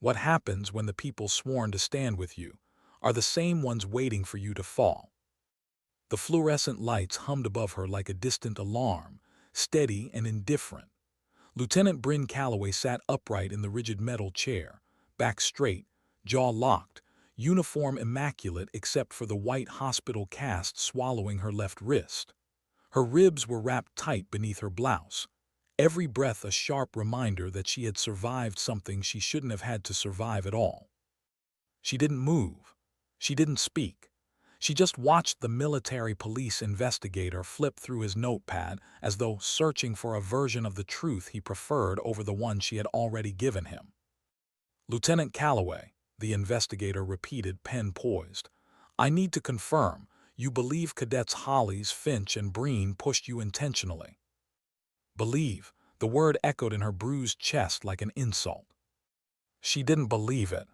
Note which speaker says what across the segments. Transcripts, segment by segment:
Speaker 1: What happens when the people sworn to stand with you are the same ones waiting for you to fall? The fluorescent lights hummed above her like a distant alarm, steady and indifferent. Lieutenant Brin Calloway sat upright in the rigid metal chair, back straight, jaw locked, uniform immaculate except for the white hospital cast swallowing her left wrist. Her ribs were wrapped tight beneath her blouse, every breath a sharp reminder that she had survived something she shouldn't have had to survive at all. She didn't move. She didn't speak. She just watched the military police investigator flip through his notepad as though searching for a version of the truth he preferred over the one she had already given him. "Lieutenant Calloway," the investigator repeated, pen poised, "I need to confirm, you believe Cadets Hollis, Finch, and Brin pushed you intentionally?" Believe, the word echoed in her bruised chest like an insult. She didn't believe it.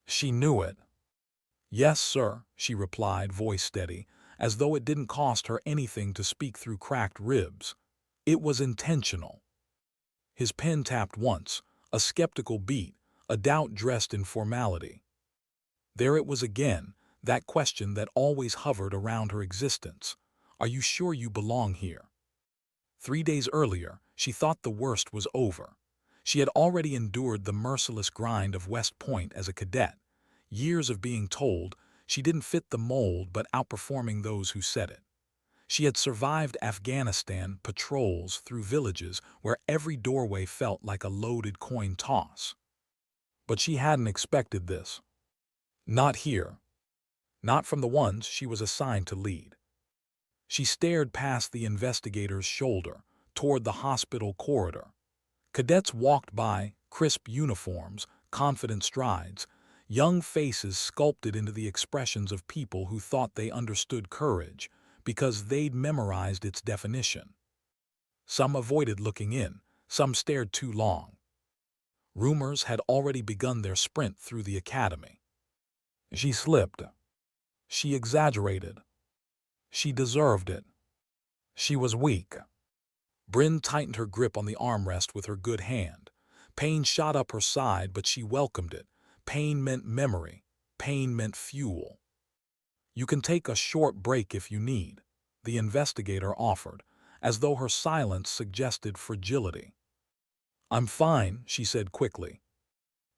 Speaker 1: She knew it. "Yes, sir," she replied, voice steady, as though it didn't cost her anything to speak through cracked ribs. "It was intentional." His pen tapped once, a skeptical beat, a doubt dressed in formality. There it was again, that question that always hovered around her existence. Are you sure you belong here? 3 days earlier, she thought the worst was over. She had already endured the merciless grind of West Point as a cadet. Years of being told she didn't fit the mold but outperforming those who said it. She had survived Afghanistan patrols through villages where every doorway felt like a loaded coin toss. But she hadn't expected this. Not here. Not from the ones she was assigned to lead. She stared past the investigator's shoulder, toward the hospital corridor. Cadets walked by, crisp uniforms, confident strides, young faces sculpted into the expressions of people who thought they understood courage because they'd memorized its definition. Some avoided looking in, some stared too long. Rumors had already begun their sprint through the academy. She slipped. She exaggerated. She deserved it. She was weak. Brin tightened her grip on the armrest with her good hand. Pain shot up her side, but she welcomed it. Pain meant memory. Pain meant fuel. "You can take a short break if you need," the investigator offered, as though her silence suggested fragility. "I'm fine," she said quickly.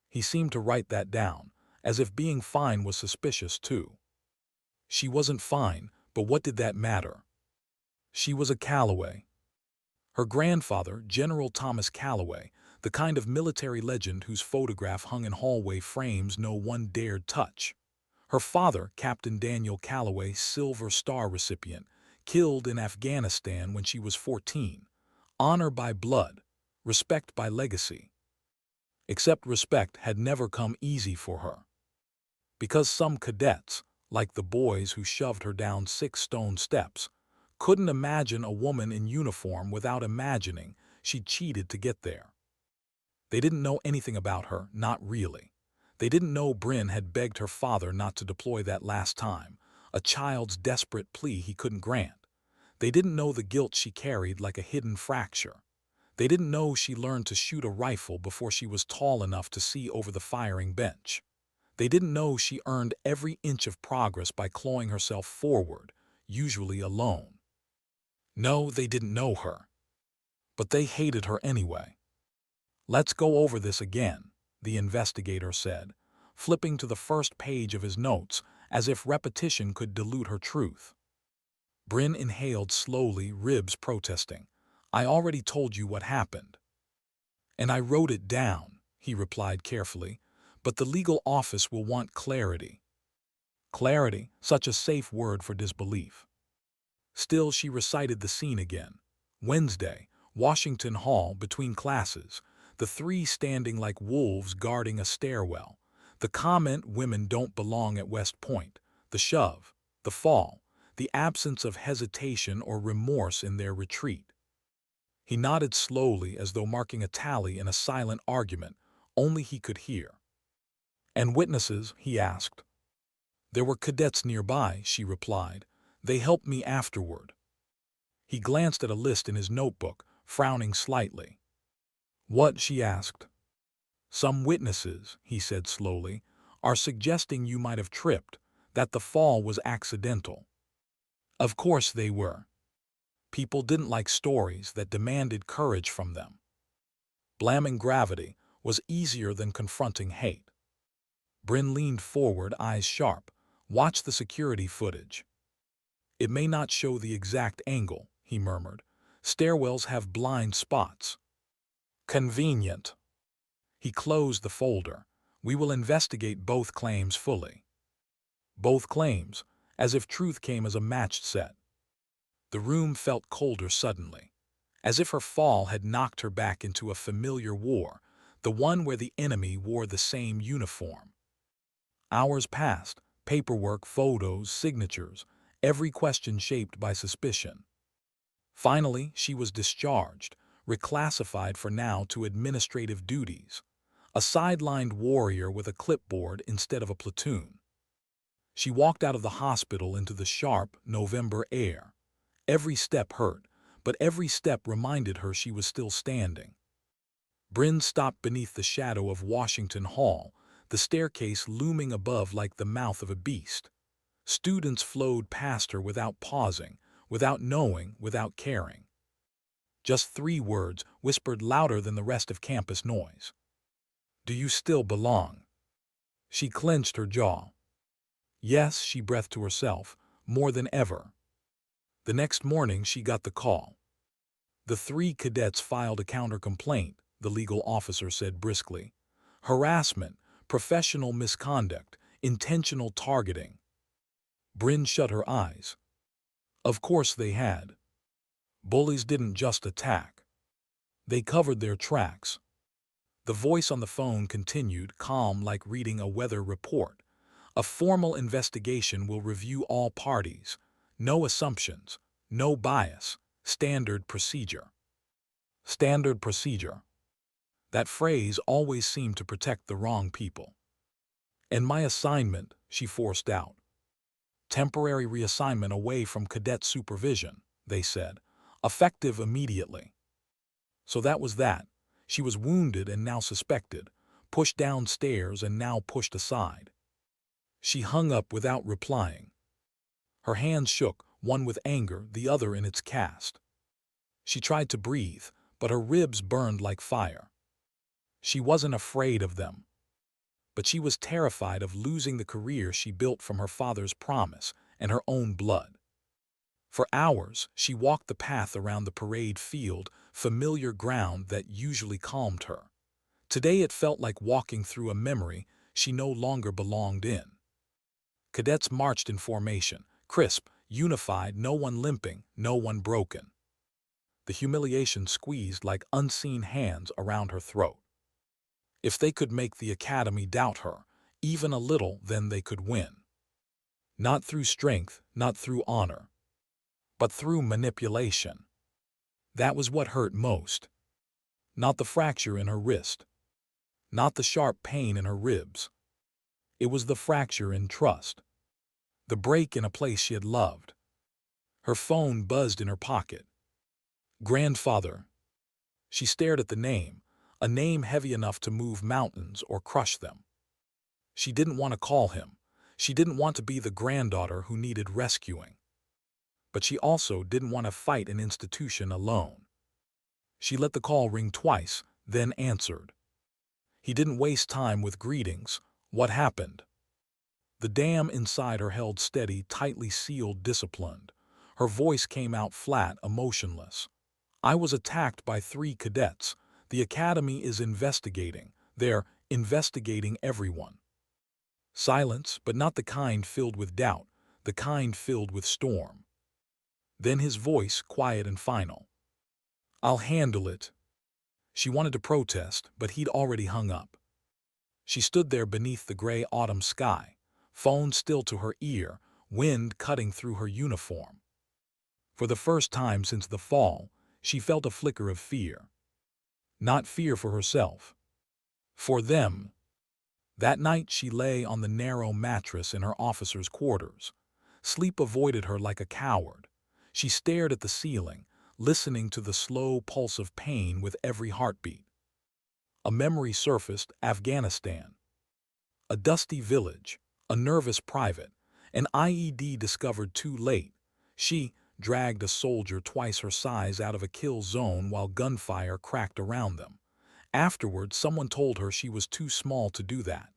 Speaker 1: He seemed to write that down, as if being fine was suspicious too. She wasn't fine, but what did that matter? She was a Calloway. Her grandfather, General Thomas Calloway, the kind of military legend whose photograph hung in hallway frames no one dared touch. Her father, Captain Daniel Calloway, Silver Star recipient, killed in Afghanistan when she was 14. Honor by blood, respect by legacy. Except respect had never come easy for her. Because some cadets, like the boys who shoved her down 6 stone steps, couldn't imagine a woman in uniform without imagining she'd cheated to get there. They didn't know anything about her, not really. They didn't know Brin had begged her father not to deploy that last time, a child's desperate plea he couldn't grant. They didn't know the guilt she carried like a hidden fracture. They didn't know she learned to shoot a rifle before she was tall enough to see over the firing bench. They didn't know she earned every inch of progress by clawing herself forward, usually alone. No, they didn't know her. But they hated her anyway. "Let's go over this again," the investigator said, flipping to the first page of his notes as if repetition could dilute her truth. Brin inhaled slowly, ribs protesting. "I already told you what happened." "And I wrote it down," he replied carefully, "but the legal office will want clarity." Clarity, such a safe word for disbelief. Still, she recited the scene again. Wednesday, Washington Hall, between classes, the 3 standing like wolves guarding a stairwell. The comment, "Women don't belong at West Point," the shove, the fall, the absence of hesitation or remorse in their retreat. He nodded slowly as though marking a tally in a silent argument only he could hear. "And witnesses?" he asked. "There were cadets nearby," she replied. "They helped me afterward." He glanced at a list in his notebook, frowning slightly. "What?" she asked. Some witnesses, he said slowly, are suggesting you might have tripped, that the fall was accidental. Of course they were. People didn't like stories that demanded courage from them. Blaming gravity was easier than confronting hate. Brin leaned forward, eyes sharp. Watch the security footage. It may not show the exact angle, he murmured. Stairwells have blind spots. Convenient. He closed the folder. We will investigate both claims fully. Both claims, as if truth came as a matched set. The room felt colder suddenly, as if her fall had knocked her back into a familiar war, the one where the enemy wore the same uniform. Hours passed, paperwork, photos, signatures, every question shaped by suspicion. Finally, she was discharged, reclassified for now to administrative duties, a sidelined warrior with a clipboard instead of a platoon. She walked out of the hospital into the sharp November air. Every step hurt, but every step reminded her she was still standing. Brin stopped beneath the shadow of Washington Hall, the staircase looming above like the mouth of a beast. Students flowed past her without pausing, without knowing, without caring. Just 3 words, whispered louder than the rest of campus noise. Do you still belong? She clenched her jaw. Yes, she breathed to herself, more than ever. The next morning she got the call. The 3 cadets filed a counter-complaint, the legal officer said briskly. Harassment, professional misconduct, intentional targeting. Brin shut her eyes. Of course they had. Bullies didn't just attack. They covered their tracks. The voice on the phone continued, calm like reading a weather report. A formal investigation will review all parties. No assumptions, no bias, standard procedure. Standard procedure. That phrase always seemed to protect the wrong people. And my assignment, she forced out. Temporary reassignment away from cadet supervision, they said, effective immediately. So that was that. She was wounded and now suspected, pushed downstairs and now pushed aside. She hung up without replying. Her hands shook, one with anger, the other in its cast. She tried to breathe, but her ribs burned like fire. She wasn't afraid of them. But she was terrified of losing the career she built from her father's promise and her own blood. For hours, she walked the path around the parade field, familiar ground that usually calmed her. Today it felt like walking through a memory she no longer belonged in. Cadets marched in formation, crisp, unified, no one limping, no one broken. The humiliation squeezed like unseen hands around her throat. If they could make the academy doubt her, even a little, then they could win. Not through strength, not through honor, but through manipulation. That was what hurt most. Not the fracture in her wrist, not the sharp pain in her ribs. It was the fracture in trust, the break in a place she had loved. Her phone buzzed in her pocket. Grandfather. She stared at the name, a name heavy enough to move mountains or crush them. She didn't want to call him. She didn't want to be the granddaughter who needed rescuing. But she also didn't want to fight an institution alone. She let the call ring twice, then answered. He didn't waste time with greetings. What happened? The dam inside her held steady, tightly sealed, disciplined. Her voice came out flat, emotionless. I was attacked by 3 cadets. The academy is investigating. They're investigating everyone. Silence, but not the kind filled with doubt, the kind filled with storm. Then his voice, quiet and final. I'll handle it. She wanted to protest, but he'd already hung up. She stood there beneath the gray autumn sky, phone still to her ear, wind cutting through her uniform. For the first time since the fall, she felt a flicker of fear. Not fear for herself. For them. That night she lay on the narrow mattress in her officer's quarters. Sleep avoided her like a coward. She stared at the ceiling, listening to the slow pulse of pain with every heartbeat. A memory surfaced: Afghanistan. A dusty village, a nervous private, an IED discovered too late. She dragged a soldier twice her size out of a kill zone while gunfire cracked around them. Afterward, someone told her she was too small to do that.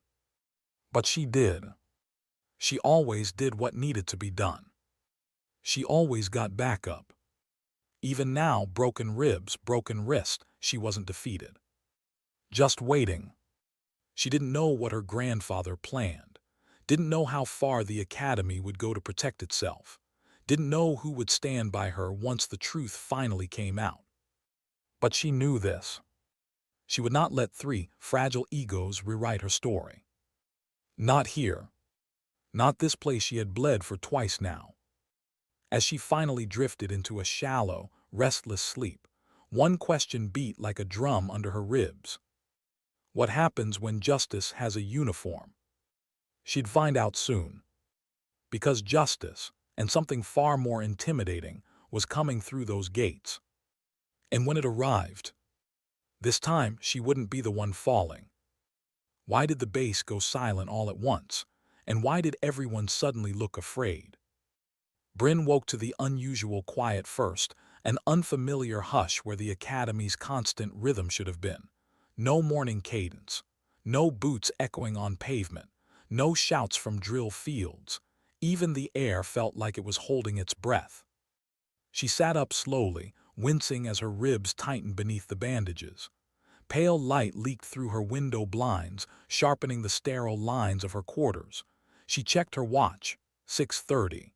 Speaker 1: But she did. She always did what needed to be done. She always got back up. Even now, broken ribs, broken wrist, she wasn't defeated. Just waiting. She didn't know what her grandfather planned, didn't know how far the academy would go to protect itself, didn't know who would stand by her once the truth finally came out. But she knew this. She would not let 3 fragile egos rewrite her story. Not here. Not this place she had bled for twice now. As she finally drifted into a shallow, restless sleep, one question beat like a drum under her ribs. What happens when justice has a uniform? She'd find out soon. Because justice, and something far more intimidating, was coming through those gates. And when it arrived, this time she wouldn't be the one falling. Why did the base go silent all at once? And why did everyone suddenly look afraid? Brin woke to the unusual quiet first, an unfamiliar hush where the academy's constant rhythm should have been. No morning cadence, no boots echoing on pavement, no shouts from drill fields. Even the air felt like it was holding its breath. She sat up slowly, wincing as her ribs tightened beneath the bandages. Pale light leaked through her window blinds, sharpening the sterile lines of her quarters. She checked her watch. 6:30.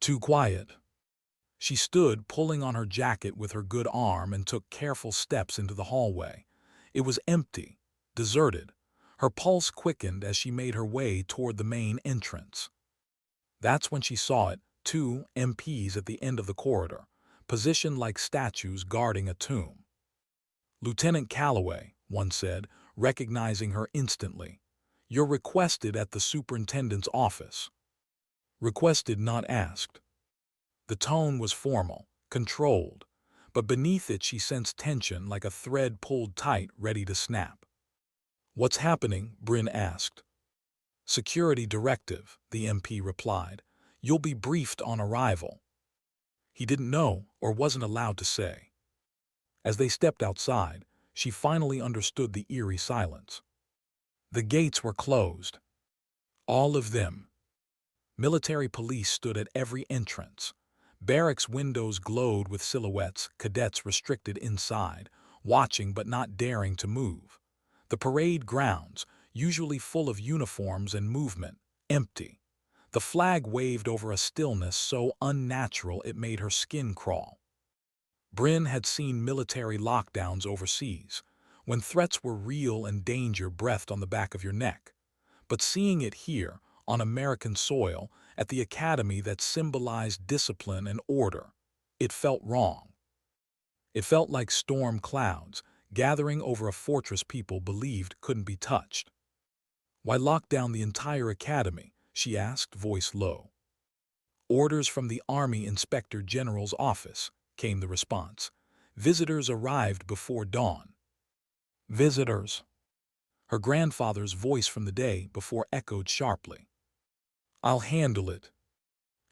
Speaker 1: Too quiet. She stood, pulling on her jacket with her good arm, and took careful steps into the hallway. It was empty, deserted. Her pulse quickened as she made her way toward the main entrance. That's when she saw it: 2 MPs at the end of the corridor, positioned like statues guarding a tomb. "Lieutenant Calloway," one said, recognizing her instantly. "You're requested at the superintendent's office." Requested, not asked. The tone was formal, controlled, but beneath it she sensed tension like a thread pulled tight, ready to snap. "What's happening?" Brin asked. "Security directive," the MP replied. "You'll be briefed on arrival." He didn't know, or wasn't allowed to say. As they stepped outside, she finally understood the eerie silence. The gates were closed. All of them. Military police stood at every entrance. Barracks windows glowed with silhouettes, cadets restricted inside, watching but not daring to move. The parade grounds, usually full of uniforms and movement, empty. The flag waved over a stillness so unnatural it made her skin crawl. Brin had seen military lockdowns overseas, when threats were real and danger breathed on the back of your neck. But seeing it here, on American soil, at the academy that symbolized discipline and order, it felt wrong. It felt like storm clouds gathering over a fortress people believed couldn't be touched. "Why lock down the entire academy?" she asked, voice low. "Orders from the Army Inspector General's office," came the response. "Visitors arrived before dawn." Visitors. Her grandfather's voice from the day before echoed sharply. "I'll handle it."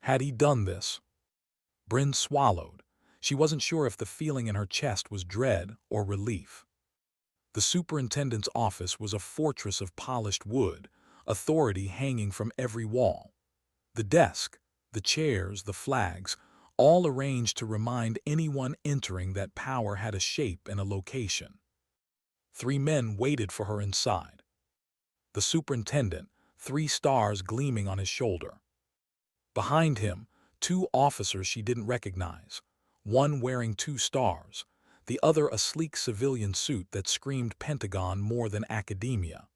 Speaker 1: Had he done this? Brin swallowed. She wasn't sure if the feeling in her chest was dread or relief. The superintendent's office was a fortress of polished wood, authority hanging from every wall. The desk, the chairs, the flags, all arranged to remind anyone entering that power had a shape and a location. 3 men waited for her inside. The superintendent, 3 stars gleaming on his shoulder. Behind him, 2 officers she didn't recognize, one wearing 2 stars, the other a sleek civilian suit that screamed Pentagon more than academia.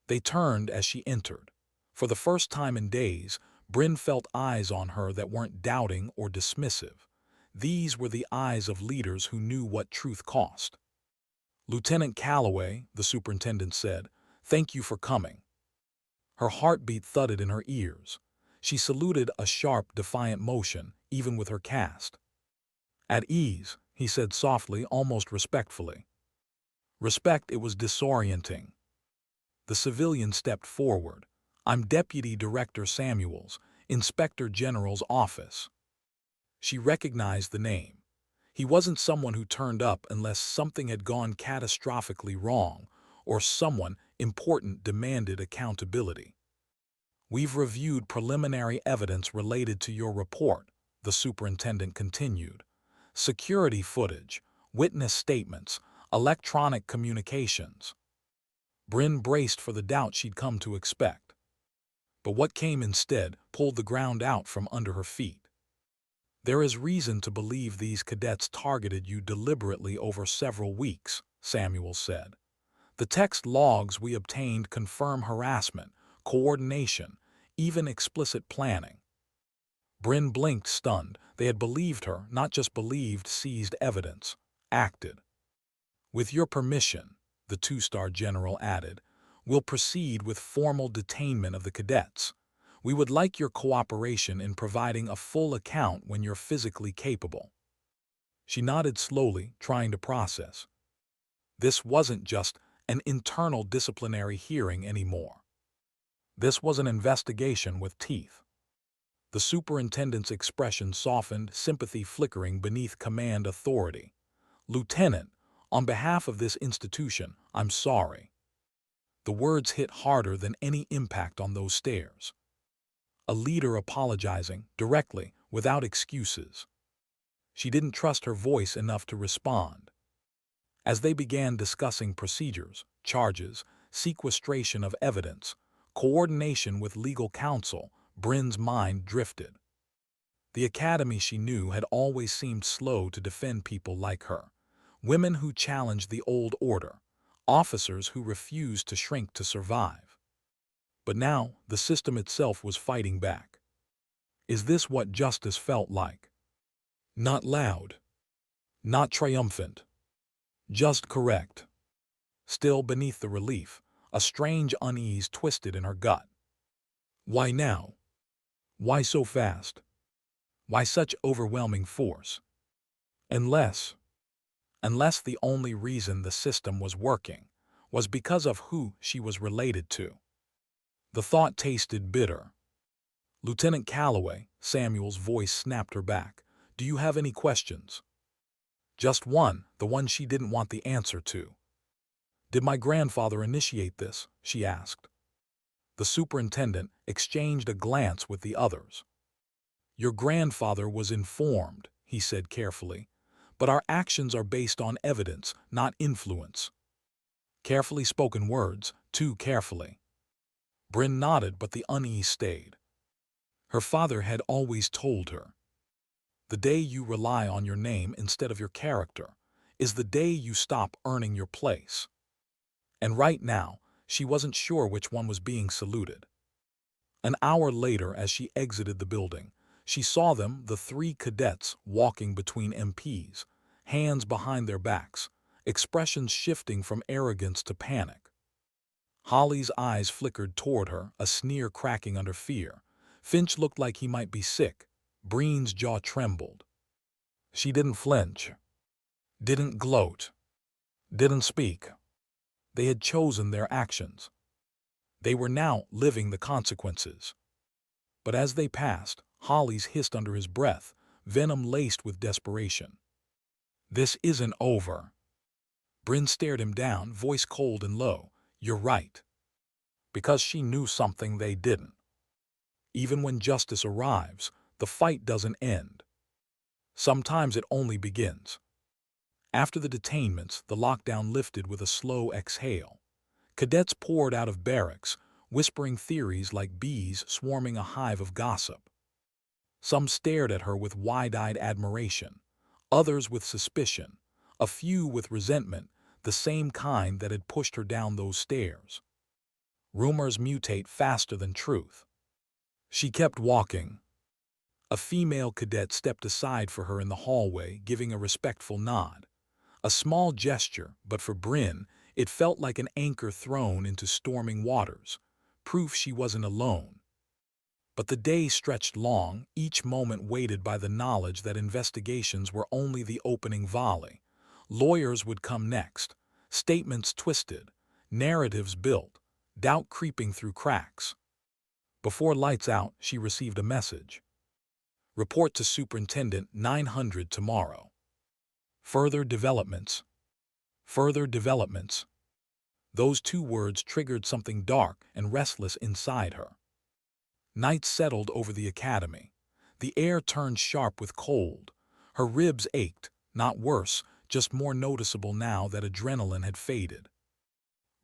Speaker 1: They turned as she entered. For the first time in days, Brin felt eyes on her that weren't doubting or dismissive. These were the eyes of leaders who knew what truth cost. "Lieutenant Calloway," the superintendent said, "thank you for coming." Her heartbeat thudded in her ears. She saluted, a sharp, defiant motion, even with her cast. "At ease," he said softly, almost respectfully. Respect, it was disorienting. The civilian stepped forward. I'm Deputy Director Samuels, Inspector General's office. She recognized the name. He wasn't someone who turned up unless something had gone catastrophically wrong or someone important demanded accountability. We've reviewed preliminary evidence related to your report, the superintendent continued. Security footage, witness statements, electronic communications. Brin braced for the doubt she'd come to expect. But what came instead pulled the ground out from under her feet. There is reason to believe these cadets targeted you deliberately over several weeks, Samuel said. The text logs we obtained confirm harassment, coordination, even explicit planning. Brin blinked, stunned. They had believed her, not just believed, seized evidence, acted. With your permission, the two-star general added, we'll proceed with formal detainment of the cadets. We would like your cooperation in providing a full account when you're physically capable. She nodded slowly, trying to process. This wasn't just an internal disciplinary hearing anymore. This was an investigation with teeth. The superintendent's expression softened, sympathy flickering beneath command authority. Lieutenant, on behalf of this institution, I'm sorry. The words hit harder than any impact on those stairs. A leader apologizing, directly, without excuses. She didn't trust her voice enough to respond. As they began discussing procedures, charges, sequestration of evidence, coordination with legal counsel, Brin's mind drifted. The academy, she knew, had always seemed slow to defend people like her. Women who challenged the old order, officers who refused to shrink to survive. But now, the system itself was fighting back. Is this what justice felt like? Not loud. Not triumphant. Just correct. Still, beneath the relief, a strange unease twisted in her gut. Why now? Why so fast? Why such overwhelming force? Unless the only reason the system was working was because of who she was related to. The thought tasted bitter. Lieutenant Calloway, Samuel's voice snapped her back. Do you have any questions? Just one, the one she didn't want the answer to. Did my grandfather initiate this? She asked. The superintendent exchanged a glance with the others. Your grandfather was informed, he said carefully, but our actions are based on evidence, not influence. Carefully spoken words, too carefully. Brin nodded, but the unease stayed. Her father had always told her, the day you rely on your name instead of your character is the day you stop earning your place. And right now, she wasn't sure which one was being saluted. An hour later, as she exited the building, she saw them, the three cadets, walking between MPs, hands behind their backs, expressions shifting from arrogance to panic. Holly's eyes flickered toward her, a sneer cracking under fear. Finch looked like he might be sick. Brin's jaw trembled. She didn't flinch, didn't gloat, didn't speak. They had chosen their actions. They were now living the consequences. But as they passed, Holly's hissed under his breath, venom laced with desperation. This isn't over. Brin stared him down, voice cold and low. You're right. Because she knew something they didn't. Even when justice arrives, the fight doesn't end. Sometimes it only begins. After the detainments, the lockdown lifted with a slow exhale. Cadets poured out of barracks, whispering theories like bees swarming a hive of gossip. Some stared at her with wide-eyed admiration, others with suspicion, a few with resentment, the same kind that had pushed her down those stairs. Rumors mutate faster than truth. She kept walking. A female cadet stepped aside for her in the hallway, giving a respectful nod. A small gesture, but for Brin, it felt like an anchor thrown into storming waters, proof she wasn't alone. But the day stretched long, each moment weighted by the knowledge that investigations were only the opening volley. Lawyers would come next, Statements twisted, narratives built, doubt creeping through cracks. Before lights out, she received a message. Report to Superintendent 900 tomorrow. Further developments. Further developments. Those two words triggered something dark and restless inside her. Night settled over the academy. The air turned sharp with cold. Her ribs ached, not worse, just more noticeable now that adrenaline had faded.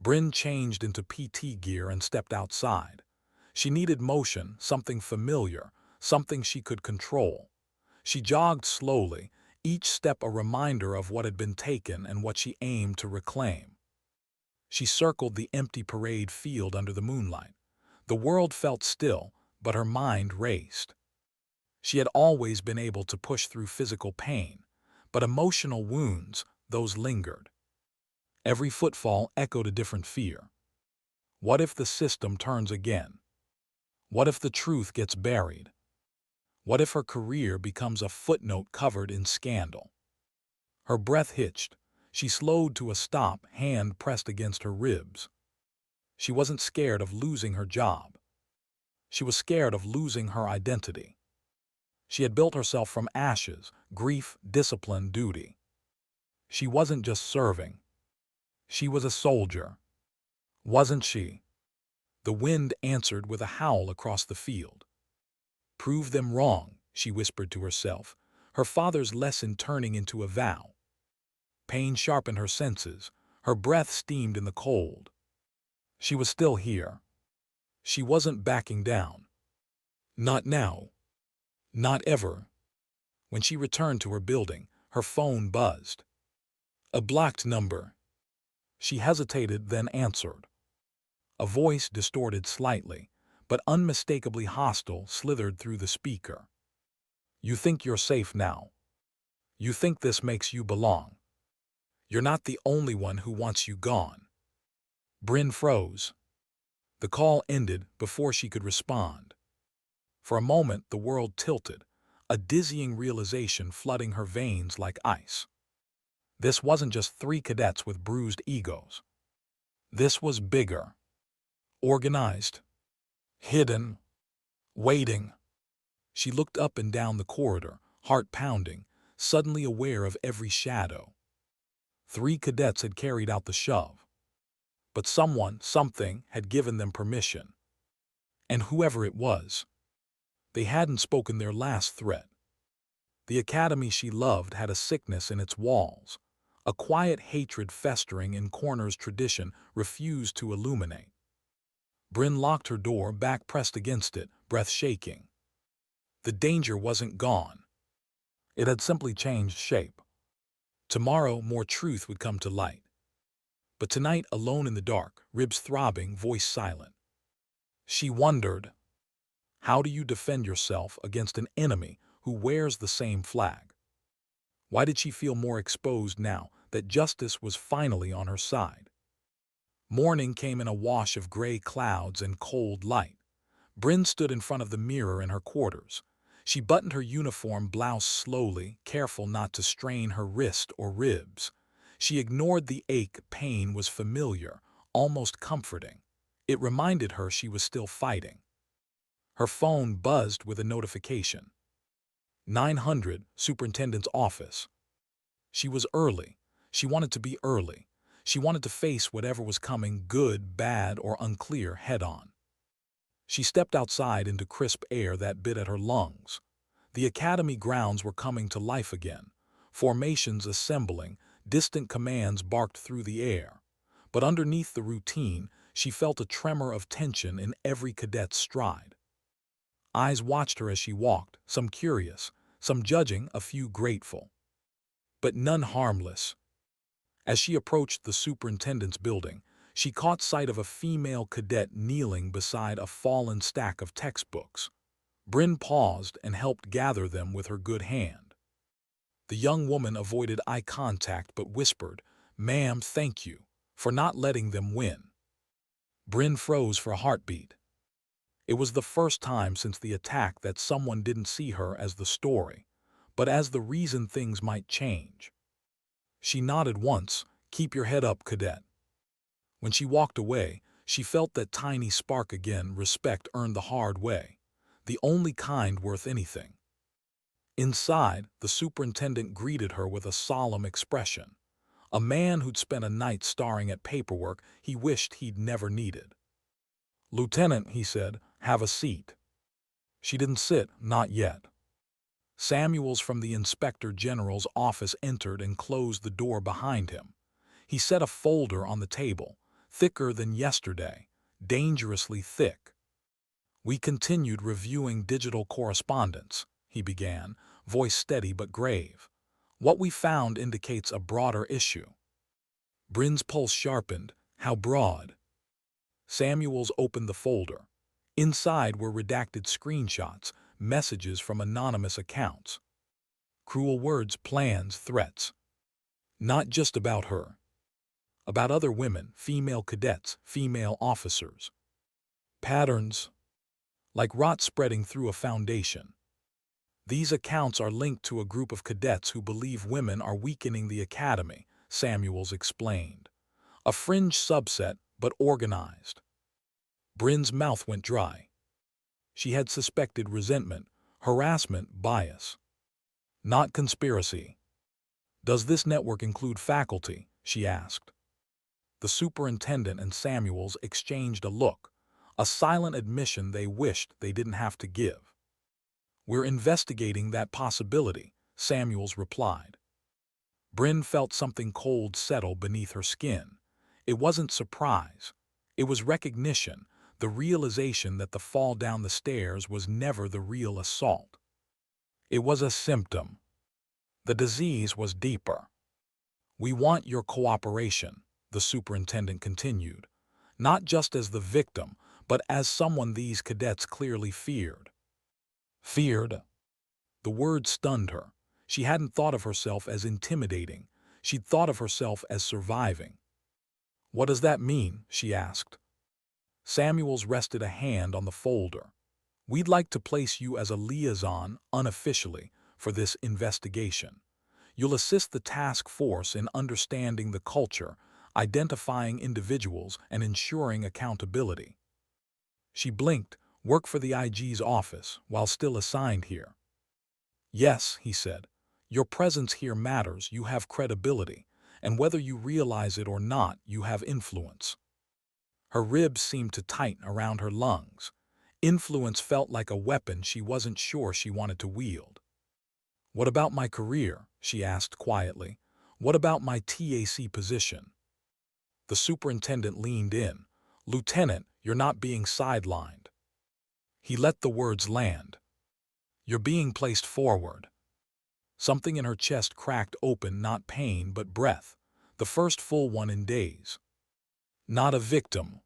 Speaker 1: Brin changed into PT gear and stepped outside. She needed motion, something familiar, something she could control. She jogged slowly, each step a reminder of what had been taken and what she aimed to reclaim. She circled the empty parade field under the moonlight. The world felt still, but her mind raced. She had always been able to push through physical pain, but emotional wounds, those lingered. Every footfall echoed a different fear. What if the system turns again? What if the truth gets buried? What if her career becomes a footnote covered in scandal? Her breath hitched. She slowed to a stop, hand pressed against her ribs. She wasn't scared of losing her job. She was scared of losing her identity. She had built herself from ashes, grief, discipline, duty. She wasn't just serving. She was a soldier. Wasn't she? The wind answered with a howl across the field. Prove them wrong, she whispered to herself, her father's lesson turning into a vow. Pain sharpened her senses. Her breath steamed in the cold. She was still here. She wasn't backing down. Not now. Not ever. When she returned to her building, her phone buzzed. A blocked number. She hesitated, then answered. A voice, distorted slightly, but unmistakably hostile, slithered through the speaker. You think you're safe now. You think this makes you belong. You're not the only one who wants you gone. Brin froze. The call ended before she could respond. For a moment, the world tilted, a dizzying realization flooding her veins like ice. This wasn't just 3 cadets with bruised egos. This was bigger. Organized. Hidden. Waiting. She looked up and down the corridor, heart pounding, suddenly aware of every shadow. 3 cadets had carried out the shove. But someone, something, had given them permission. And whoever it was, they hadn't spoken their last threat. The academy she loved had a sickness in its walls. A quiet hatred festering in corners tradition refused to illuminate. Brin locked her door, back pressed against it, breath shaking. The danger wasn't gone. It had simply changed shape. Tomorrow, more truth would come to light. But tonight, alone in the dark, ribs throbbing, voice silent. She wondered, how do you defend yourself against an enemy who wears the same flag? Why did she feel more exposed now that justice was finally on her side? Morning came in a wash of gray clouds and cold light. Brin stood in front of the mirror in her quarters. She buttoned her uniform blouse slowly, careful not to strain her wrist or ribs. She ignored the ache. Pain was familiar, almost comforting. It reminded her she was still fighting. Her phone buzzed with a notification. 900, Superintendent's office. She was early. She wanted to be early. She wanted to face whatever was coming, good, bad, or unclear, head-on. She stepped outside into crisp air that bit at her lungs. The academy grounds were coming to life again. Formations assembling, distant commands barked through the air. But underneath the routine, she felt a tremor of tension in every cadet's stride. Eyes watched her as she walked, some curious, some judging, a few grateful. But none harmless. As she approached the superintendent's building, she caught sight of a female cadet kneeling beside a fallen stack of textbooks. Brin paused and helped gather them with her good hand. The young woman avoided eye contact but whispered, "Ma'am, thank you for not letting them win." Brin froze for a heartbeat. It was the first time since the attack that someone didn't see her as the story, but as the reason things might change. She nodded once, Keep your head up, cadet. When she walked away, she felt that tiny spark again, respect earned the hard way, the only kind worth anything. Inside, the superintendent greeted her with a solemn expression, a man who'd spent a night staring at paperwork he wished he'd never needed. "Lieutenant," he said, "have a seat." She didn't sit, not yet. Samuels from the Inspector General's office entered and closed the door behind him. He set a folder on the table, thicker than yesterday, dangerously thick. "We continued reviewing digital correspondence," he began, voice steady but grave. "What we found indicates a broader issue." Brin's pulse sharpened. How broad? Samuels opened the folder. Inside were redacted screenshots, messages from anonymous accounts. Cruel words, plans, threats. Not just about her. About other women, female cadets, female officers. Patterns. Like rot spreading through a foundation. "These accounts are linked to a group of cadets who believe women are weakening the academy," Samuels explained. "A fringe subset, but organized." Brin's mouth went dry. She had suspected resentment, harassment, bias. Not conspiracy. "Does this network include faculty?" she asked. The superintendent and Samuels exchanged a look, a silent admission they wished they didn't have to give. "We're investigating that possibility," Samuels replied. Brin felt something cold settle beneath her skin. It wasn't surprise. It was recognition, the realization that the fall down the stairs was never the real assault. It was a symptom. The disease was deeper. "We want your cooperation," the superintendent continued, "not just as the victim, but as someone these cadets clearly feared." Feared? The word stunned her. She hadn't thought of herself as intimidating. She'd thought of herself as surviving. "What does that mean?" she asked. Samuels rested a hand on the folder. "We'd like to place you as a liaison, unofficially, for this investigation. You'll assist the task force in understanding the culture, identifying individuals, and ensuring accountability." She blinked. "Work for the IG's office, while still assigned here." "Yes," he said. "Your presence here matters. You have credibility, and whether you realize it or not, you have influence." Her ribs seemed to tighten around her lungs. Influence felt like a weapon she wasn't sure she wanted to wield. "What about my career?" she asked quietly. "What about my TAC position?" The superintendent leaned in. "Lieutenant, you're not being sidelined." He let the words land. "You're being placed forward." Something in her chest cracked open, not pain but breath, the first full one in days. Not a victim.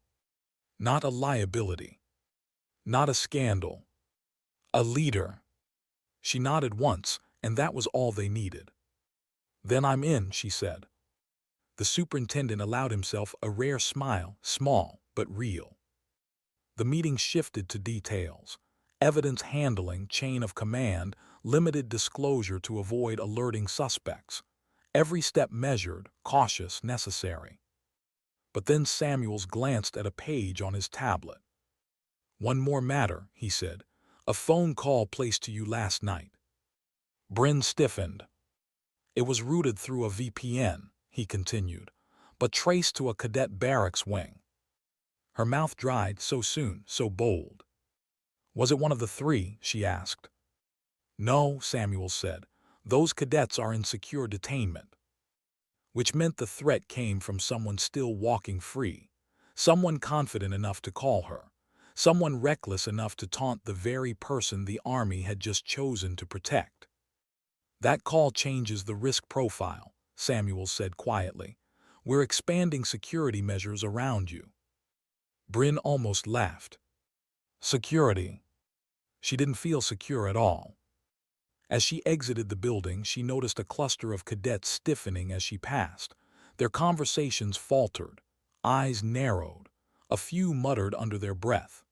Speaker 1: Not a liability. Not a scandal. A leader. She nodded once, and that was all they needed. "Then I'm in," she said. The superintendent allowed himself a rare smile, small but real. The meeting shifted to details. Evidence handling, chain of command, limited disclosure to avoid alerting suspects. Every step measured, cautious, necessary. But then Samuels glanced at a page on his tablet. "One more matter," he said. "A phone call placed to you last night." Brin stiffened. "It was routed through a VPN," he continued, "but traced to a cadet barracks wing." Her mouth dried. So soon, so bold. "Was it one of the three?" she asked. "No," Samuel said. "Those cadets are in secure detainment." Which meant the threat came from someone still walking free, someone confident enough to call her, someone reckless enough to taunt the very person the Army had just chosen to protect. "That call changes the risk profile," Samuel said quietly. "We're expanding security measures around you." Brin almost laughed. Security. She didn't feel secure at all. As she exited the building, she noticed a cluster of cadets stiffening as she passed. Their conversations faltered, eyes narrowed, a few muttered under their breath.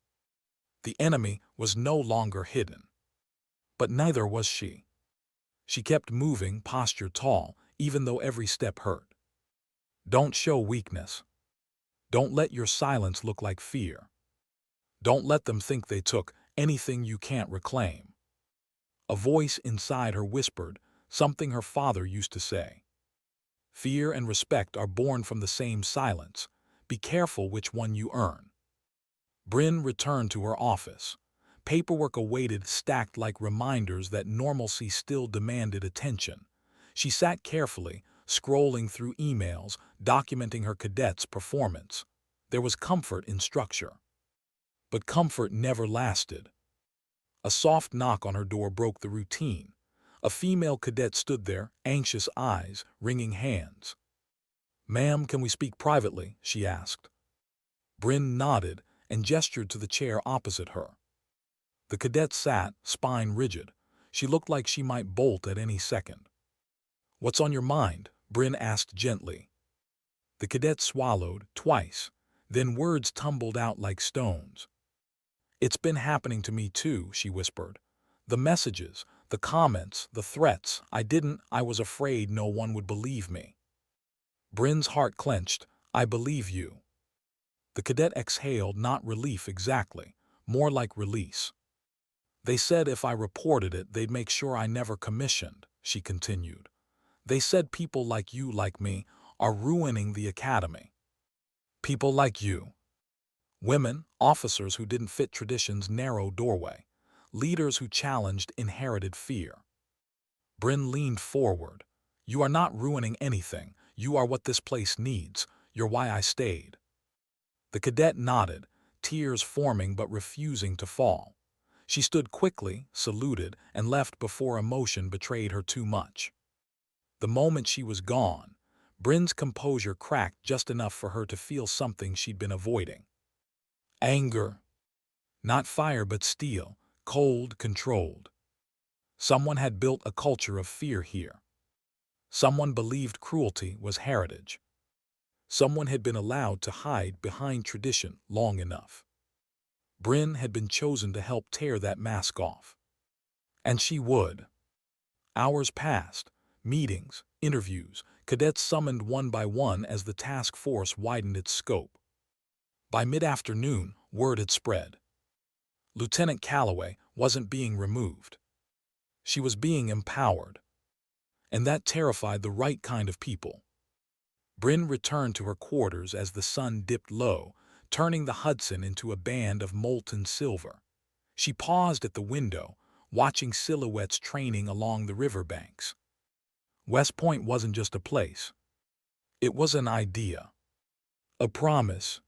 Speaker 1: The enemy was no longer hidden. But neither was she. She kept moving, posture tall, even though every step hurt. Don't show weakness. Don't let your silence look like fear. Don't let them think they took anything you can't reclaim. A voice inside her whispered something her father used to say. Fear and respect are born from the same silence. Be careful which one you earn. Brin returned to her office. Paperwork awaited, stacked like reminders that normalcy still demanded attention. She sat carefully, scrolling through emails, documenting her cadet's performance. There was comfort in structure. But comfort never lasted. A soft knock on her door broke the routine. A female cadet stood there, anxious eyes, wringing hands. "Ma'am, can we speak privately?" she asked. Brin nodded and gestured to the chair opposite her. The cadet sat, spine rigid. She looked like she might bolt at any second. "What's on your mind?" Brin asked gently. The cadet swallowed twice, then words tumbled out like stones. "It's been happening to me too," she whispered. "The messages, the comments, the threats. I was afraid no one would believe me." Brin's heart clenched. "I believe you." The cadet exhaled, not relief exactly, more like release. "They said if I reported it, they'd make sure I never commissioned," she continued. "They said people like you, like me, are ruining the academy. People like you. Women, officers who didn't fit tradition's narrow doorway. Leaders who challenged inherited fear." Brin leaned forward. "You are not ruining anything. You are what this place needs. You're why I stayed." The cadet nodded, tears forming but refusing to fall. She stood quickly, saluted, and left before emotion betrayed her too much. The moment she was gone, Brin's composure cracked just enough for her to feel something she'd been avoiding. Anger. Not fire but steel, cold, controlled. Someone had built a culture of fear here. Someone believed cruelty was heritage. Someone had been allowed to hide behind tradition long enough. Brin had been chosen to help tear that mask off. And she would. Hours passed. Meetings, interviews, cadets summoned one by one as the task force widened its scope. By mid-afternoon, word had spread. Lieutenant Calloway wasn't being removed. She was being empowered. And that terrified the right kind of people. Brin returned to her quarters as the sun dipped low, turning the Hudson into a band of molten silver. She paused at the window, watching silhouettes training along the riverbanks. West Point wasn't just a place. It was an idea. A promise.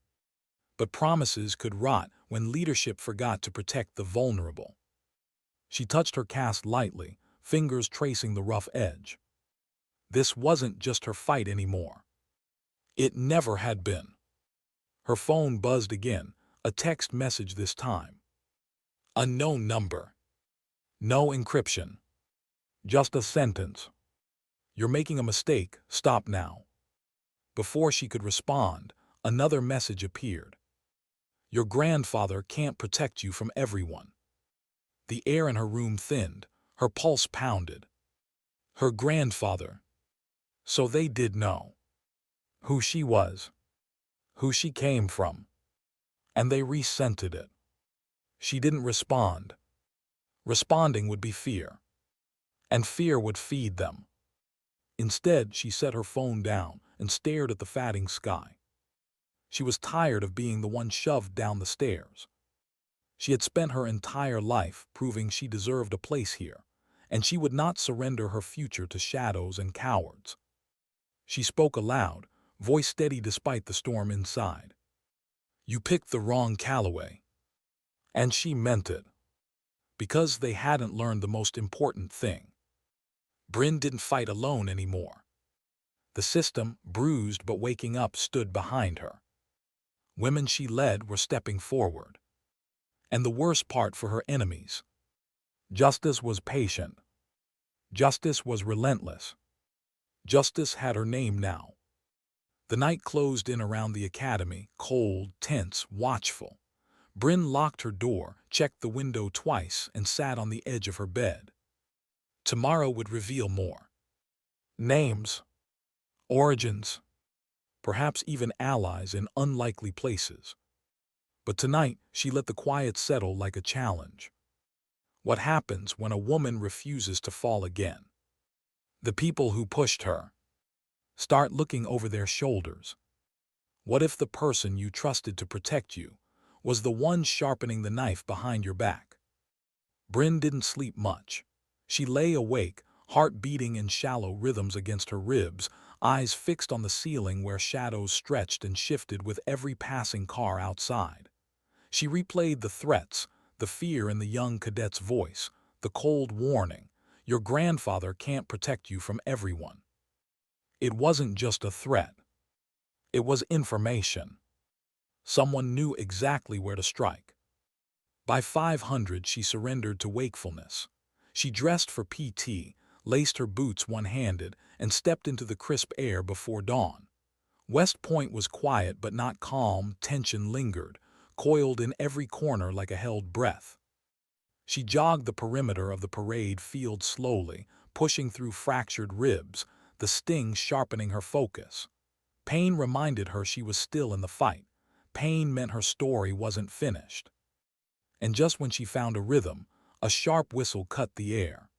Speaker 1: But promises could rot when leadership forgot to protect the vulnerable. She touched her cast lightly, fingers tracing the rough edge. This wasn't just her fight anymore. It never had been. Her phone buzzed again, a text message this time. Unknown number. No encryption. Just a sentence. "You're making a mistake, stop now." Before she could respond, another message appeared. "Your grandfather can't protect you from everyone." The air in her room thinned, her pulse pounded. Her grandfather. So they did know. Who she was. Who she came from. And they resented it. She didn't respond. Responding would be fear. And fear would feed them. Instead, she set her phone down and stared at the fading sky. She was tired of being the one shoved down the stairs. She had spent her entire life proving she deserved a place here, and she would not surrender her future to shadows and cowards. She spoke aloud, voice steady despite the storm inside. "You picked the wrong Calloway." And she meant it. Because they hadn't learned the most important thing. Brin didn't fight alone anymore. The system, bruised but waking up, stood behind her. Women she led were stepping forward. And the worst part for her enemies. Justice was patient. Justice was relentless. Justice had her name now. The night closed in around the academy, cold, tense, watchful. Brin locked her door, checked the window twice, and sat on the edge of her bed. Tomorrow would reveal more. Names. Origins. perhaps even allies in unlikely places. But tonight, she let the quiet settle like a challenge. What happens when a woman refuses to fall again? The people who pushed her start looking over their shoulders. What if the person you trusted to protect you was the one sharpening the knife behind your back? Brin didn't sleep much. She lay awake, heart beating in shallow rhythms against her ribs, eyes fixed on the ceiling where shadows stretched and shifted with every passing car outside. She replayed the threats, the fear in the young cadet's voice, the cold warning, "Your grandfather can't protect you from everyone." It wasn't just a threat. It was information. Someone knew exactly where to strike. By 500, she surrendered to wakefulness. She dressed for PT, laced her boots one-handed, and stepped into the crisp air before dawn. West Point was quiet but not calm. Tension lingered, coiled in every corner like a held breath. She jogged the perimeter of the parade field slowly, pushing through fractured ribs, the sting sharpening her focus. Pain reminded her she was still in the fight. Pain meant her story wasn't finished. And just when she found a rhythm, a sharp whistle cut the air.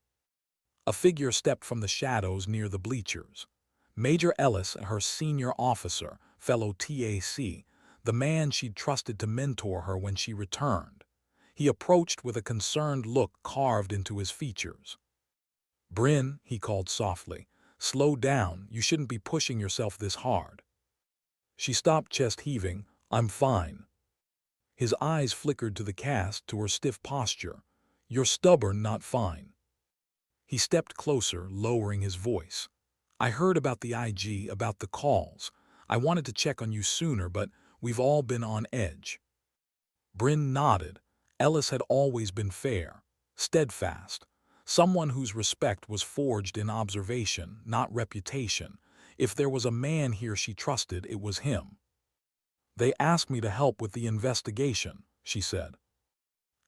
Speaker 1: A figure stepped from the shadows near the bleachers. Major Ellis, her senior officer, fellow TAC, the man she'd trusted to mentor her when she returned. He approached with a concerned look carved into his features. "Brin," he called softly, "slow down, you shouldn't be pushing yourself this hard." She stopped, chest heaving. "I'm fine." His eyes flickered to the cast, to her stiff posture. "You're stubborn, not fine." He stepped closer, lowering his voice. "I heard about the IG, about the calls. I wanted to check on you sooner, but we've all been on edge." Brin nodded. Ellis had always been fair, steadfast, someone whose respect was forged in observation, not reputation. If there was a man here she trusted, it was him. "They asked me to help with the investigation," she said.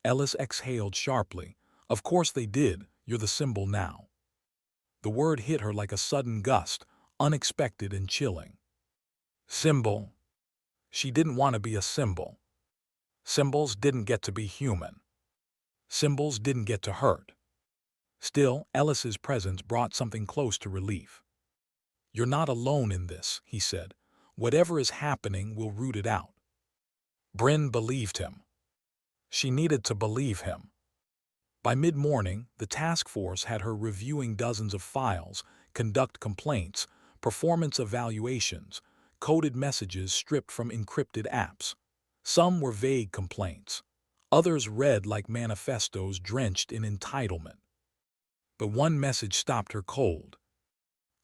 Speaker 1: Ellis exhaled sharply. "Of course they did. You're the symbol now." The word hit her like a sudden gust, unexpected and chilling. Symbol. She didn't want to be a symbol. Symbols didn't get to be human. Symbols didn't get to hurt. Still, Ellis's presence brought something close to relief. "You're not alone in this," he said. "Whatever is happening, we'll root it out." Brin believed him. She needed to believe him. By mid-morning, the task force had her reviewing dozens of files, conduct complaints, performance evaluations, coded messages stripped from encrypted apps. Some were vague complaints. Others read like manifestos drenched in entitlement. But one message stopped her cold.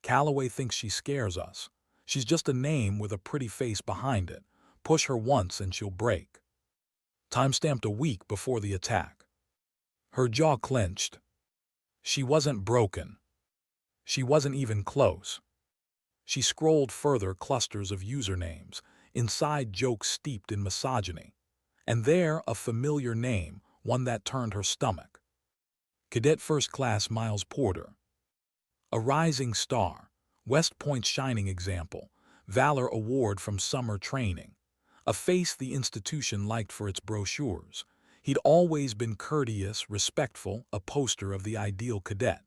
Speaker 1: "Calloway thinks she scares us. She's just a name with a pretty face behind it. Push her once and she'll break." Timestamped a week before the attack. Her jaw clenched. She wasn't broken. She wasn't even close. She scrolled further, clusters of usernames, inside jokes steeped in misogyny. And there, a familiar name, one that turned her stomach. Cadet First Class Miles Porter. A rising star, West Point's shining example, Valor Award from summer training. A face the institution liked for its brochures. He'd always been courteous, respectful, a poster of the ideal cadet.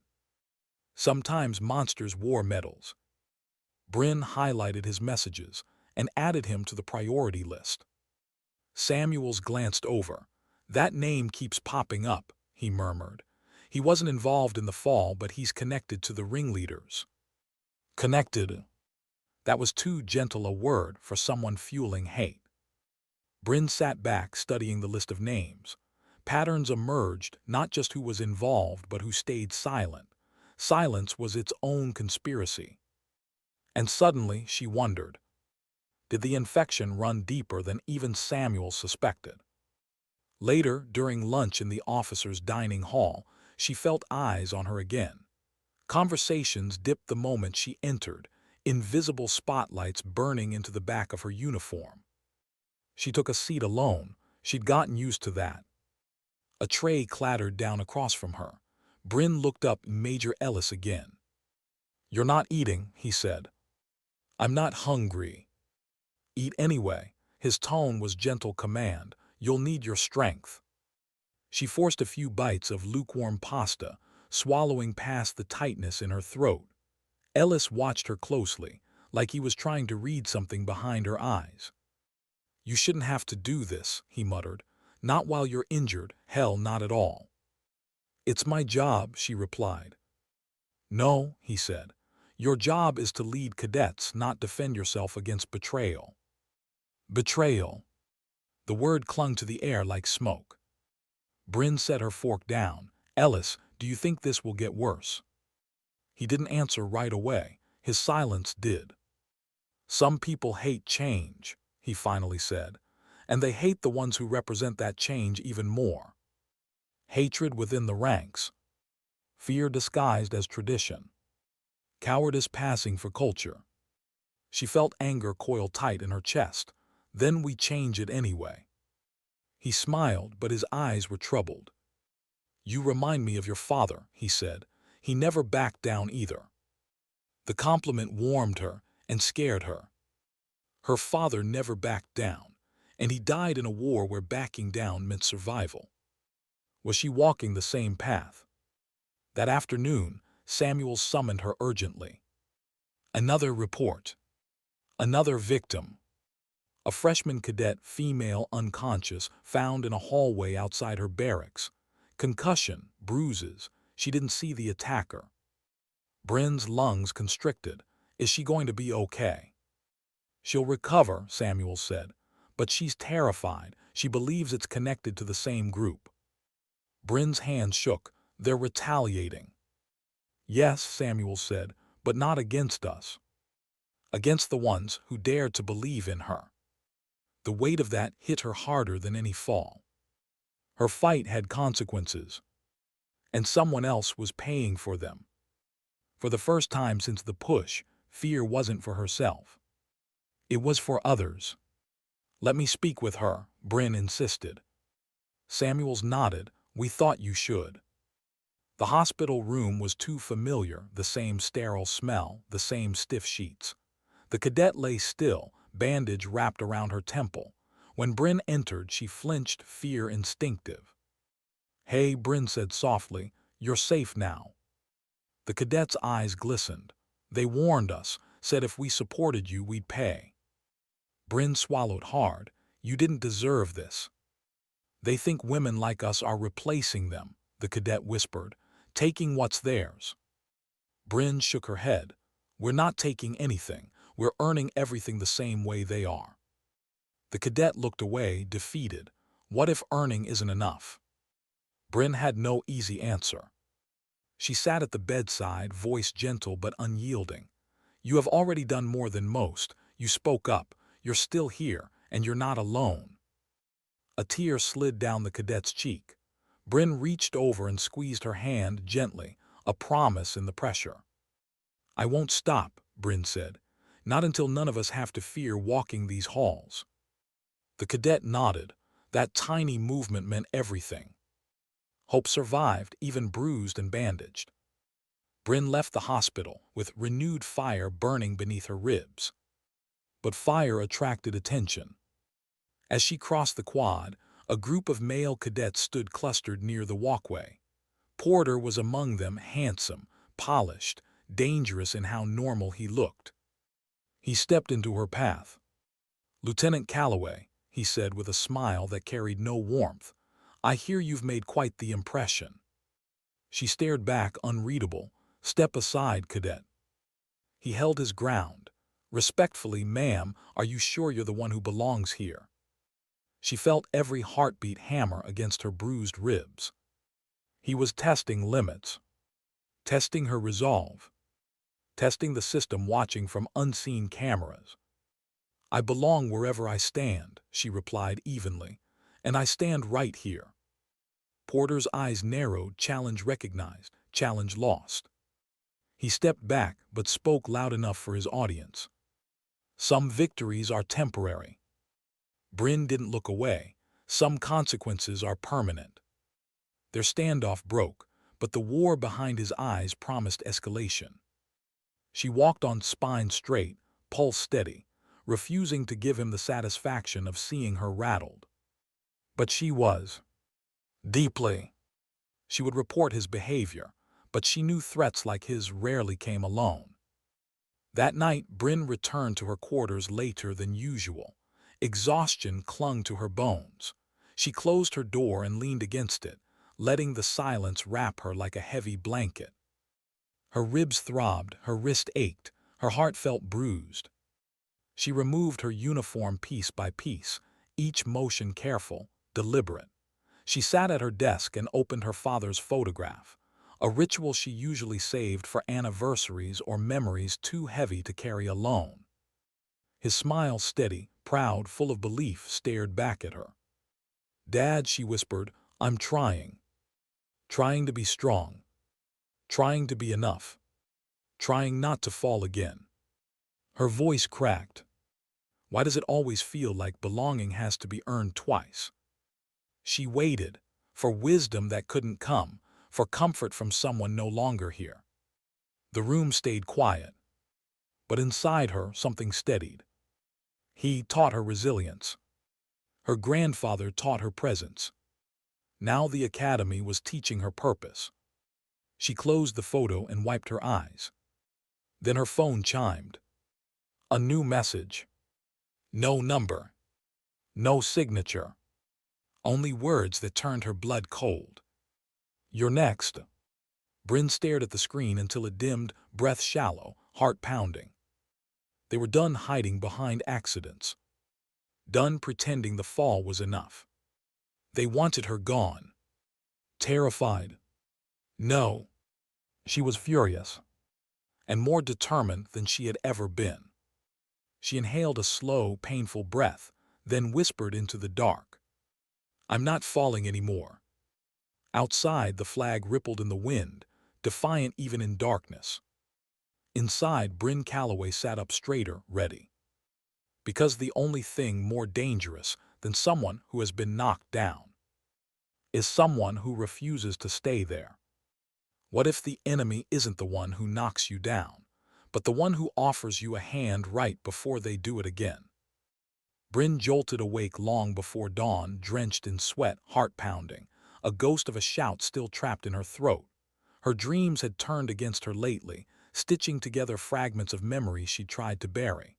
Speaker 1: Sometimes monsters wore medals. Brin highlighted his messages and added him to the priority list. Samuels glanced over. "That name keeps popping up," he murmured. "He wasn't involved in the fall, but he's connected to the ringleaders." Connected. That was too gentle a word for someone fueling hate. Brin sat back, studying the list of names. Patterns emerged, not just who was involved, but who stayed silent. Silence was its own conspiracy. And suddenly she wondered, did the infection run deeper than even Samuel suspected? Later, during lunch in the officers' dining hall, she felt eyes on her again. Conversations dipped the moment she entered, invisible spotlights burning into the back of her uniform. She took a seat alone. She'd gotten used to that. A tray clattered down across from her. Brin looked up. Major Ellis again. "You're not eating," he said. "I'm not hungry." Eat anyway. His tone was gentle command. You'll need your strength. She forced a few bites of lukewarm pasta, swallowing past the tightness in her throat. Ellis watched her closely, like he was trying to read something behind her eyes. You shouldn't have to do this, he muttered. Not while you're injured, hell, not at all. It's my job, she replied. No, he said. Your job is to lead cadets, not defend yourself against betrayal. Betrayal. The word clung to the air like smoke. Brin set her fork down. Ellis, do you think this will get worse? He didn't answer right away. His silence did. Some people hate change, he finally said, and they hate the ones who represent that change even more. Hatred within the ranks. Fear disguised as tradition. Cowardice passing for culture. She felt anger coil tight in her chest. Then we change it anyway. He smiled, but his eyes were troubled. You remind me of your father, he said. He never backed down either. The compliment warmed her and scared her. Her father never backed down, and he died in a war where backing down meant survival. Was she walking the same path? That afternoon, Samuel summoned her urgently. Another report. Another victim. A freshman cadet, female, unconscious, found in a hallway outside her barracks. Concussion, bruises. She didn't see the attacker. Brin's lungs constricted. Is she going to be okay? She'll recover, Samuel said, but she's terrified. She believes it's connected to the same group. Brin's hands shook. They're retaliating. Yes, Samuel said, but not against us. Against the ones who dared to believe in her. The weight of that hit her harder than any fall. Her fight had consequences, and someone else was paying for them. For the first time since the push, fear wasn't for herself. It was for others. Let me speak with her, Brin insisted. Samuels nodded. We thought you should. The hospital room was too familiar, the same sterile smell, the same stiff sheets. The cadet lay still, bandage wrapped around her temple. When Brin entered, she flinched, fear instinctive. Hey, Brin said softly, you're safe now. The cadet's eyes glistened. They warned us, said if we supported you, we'd pay. Brin swallowed hard. You didn't deserve this. They think women like us are replacing them, the cadet whispered, taking what's theirs. Brin shook her head. We're not taking anything. We're earning everything the same way they are. The cadet looked away, defeated. What if earning isn't enough? Brin had no easy answer. She sat at the bedside, voice gentle but unyielding. You have already done more than most. You spoke up. You're still here, and you're not alone. A tear slid down the cadet's cheek. Brin reached over and squeezed her hand gently, a promise in the pressure. I won't stop, Brin said. Not until none of us have to fear walking these halls. The cadet nodded. That tiny movement meant everything. Hope survived, even bruised and bandaged. Brin left the hospital, with renewed fire burning beneath her ribs. But fire attracted attention. As she crossed the quad, a group of male cadets stood clustered near the walkway. Porter was among them, handsome, polished, dangerous in how normal he looked. He stepped into her path. Lieutenant Calloway, he said with a smile that carried no warmth, I hear you've made quite the impression. She stared back, unreadable. Step aside, cadet. He held his ground. Respectfully, ma'am, are you sure you're the one who belongs here? She felt every heartbeat hammer against her bruised ribs. He was testing limits. Testing her resolve. Testing the system watching from unseen cameras. I belong wherever I stand, she replied evenly, and I stand right here. Porter's eyes narrowed, challenge recognized, challenge lost. He stepped back, but spoke loud enough for his audience. Some victories are temporary. Brin didn't look away. Some consequences are permanent. Their standoff broke, but the war behind his eyes promised escalation. She walked on spine straight, pulse steady. refusing to give him the satisfaction of seeing her rattled. But she was. Deeply. She would report his behavior, but she knew threats like his rarely came alone. That night, Brin returned to her quarters later than usual. Exhaustion clung to her bones. She closed her door and leaned against it, letting the silence wrap her like a heavy blanket. Her ribs throbbed, her wrist ached, her heart felt bruised. She removed her uniform piece by piece, each motion careful, deliberate. She sat at her desk and opened her father's photograph, a ritual she usually saved for anniversaries or memories too heavy to carry alone. His smile, steady, proud, full of belief, stared back at her. "Dad," she whispered, "I'm trying. Trying to be strong. Trying to be enough. Trying not to fall again." Her voice cracked. Why does it always feel like belonging has to be earned twice? She waited, for wisdom that couldn't come, for comfort from someone no longer here. The room stayed quiet, but inside her something steadied. He taught her resilience. Her grandfather taught her presence. Now the academy was teaching her purpose. She closed the photo and wiped her eyes. Then her phone chimed. A new message. No number. No signature. Only words that turned her blood cold. "You're next." Brin stared at the screen until it dimmed, breath shallow, heart pounding. They were done hiding behind accidents. Done pretending the fall was enough. They wanted her gone. Terrified. No. She was furious, and more determined than she had ever been. She inhaled a slow, painful breath, then whispered into the dark. "I'm not falling anymore." Outside, the flag rippled in the wind, defiant even in darkness. Inside, Brin Calloway sat up straighter, ready. Because the only thing more dangerous than someone who has been knocked down is someone who refuses to stay there. What if the enemy isn't the one who knocks you down, but the one who offers you a hand right before they do it again? Brin jolted awake long before dawn, drenched in sweat, heart pounding, a ghost of a shout still trapped in her throat. Her dreams had turned against her lately, stitching together fragments of memories she tried to bury.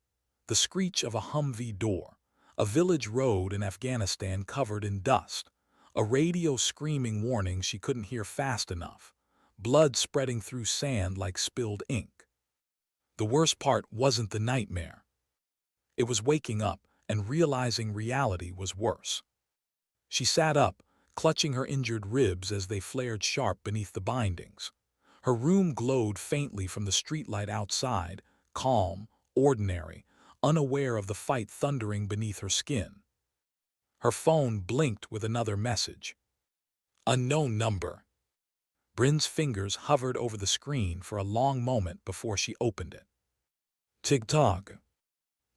Speaker 1: The screech of a Humvee door, a village road in Afghanistan covered in dust, a radio screaming warning she couldn't hear fast enough, blood spreading through sand like spilled ink. The worst part wasn't the nightmare. It was waking up and realizing reality was worse. She sat up, clutching her injured ribs as they flared sharp beneath the bindings. Her room glowed faintly from the streetlight outside, calm, ordinary, unaware of the fight thundering beneath her skin. Her phone blinked with another message. Unknown number. Brin's fingers hovered over the screen for a long moment before she opened it. Tick-tock.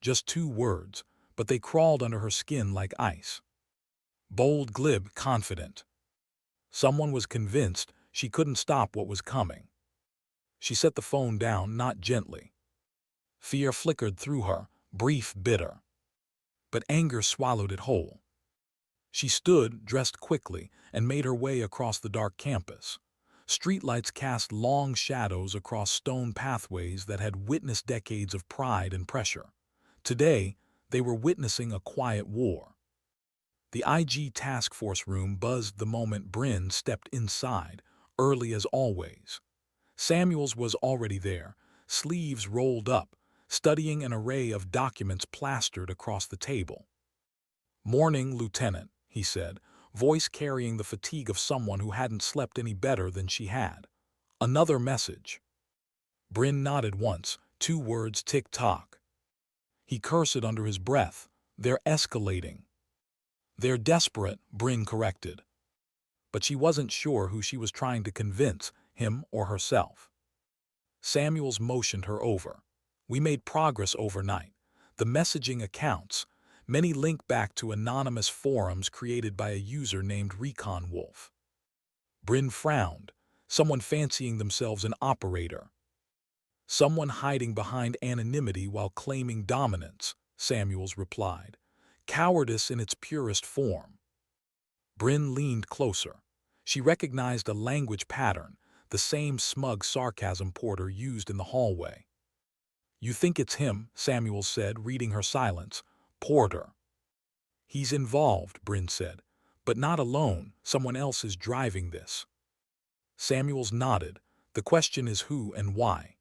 Speaker 1: Just 2 words, but they crawled under her skin like ice. Bold, glib, confident. Someone was convinced she couldn't stop what was coming. She set the phone down, not gently. Fear flickered through her, brief, bitter. But anger swallowed it whole. She stood, dressed quickly, and made her way across the dark campus. Streetlights cast long shadows across stone pathways that had witnessed decades of pride and pressure. Today, they were witnessing a quiet war. The IG task force room buzzed the moment Brin stepped inside, early as always. Samuels was already there, sleeves rolled up, studying an array of documents plastered across the table. "Morning, Lieutenant," he said, voice carrying the fatigue of someone who hadn't slept any better than she had. "Another message." Brin nodded once, 2 words, tick-tock. He cursed under his breath. "They're escalating." "They're desperate," Brin corrected. But she wasn't sure who she was trying to convince, him or herself. Samuels motioned her over. "We made progress overnight. The messaging accounts. Many link back to anonymous forums created by a user named Recon Wolf." Brin frowned. Someone fancying themselves an operator. Someone hiding behind anonymity while claiming dominance. Samuels replied. Cowardice in its purest form. Brin leaned closer. She recognized a language pattern, the same smug sarcasm Porter used in the hallway. You think it's him, Samuels said, reading her silence. Porter. He's involved, Brin said. But not alone, someone else is driving this. Samuels nodded. The question is who and why.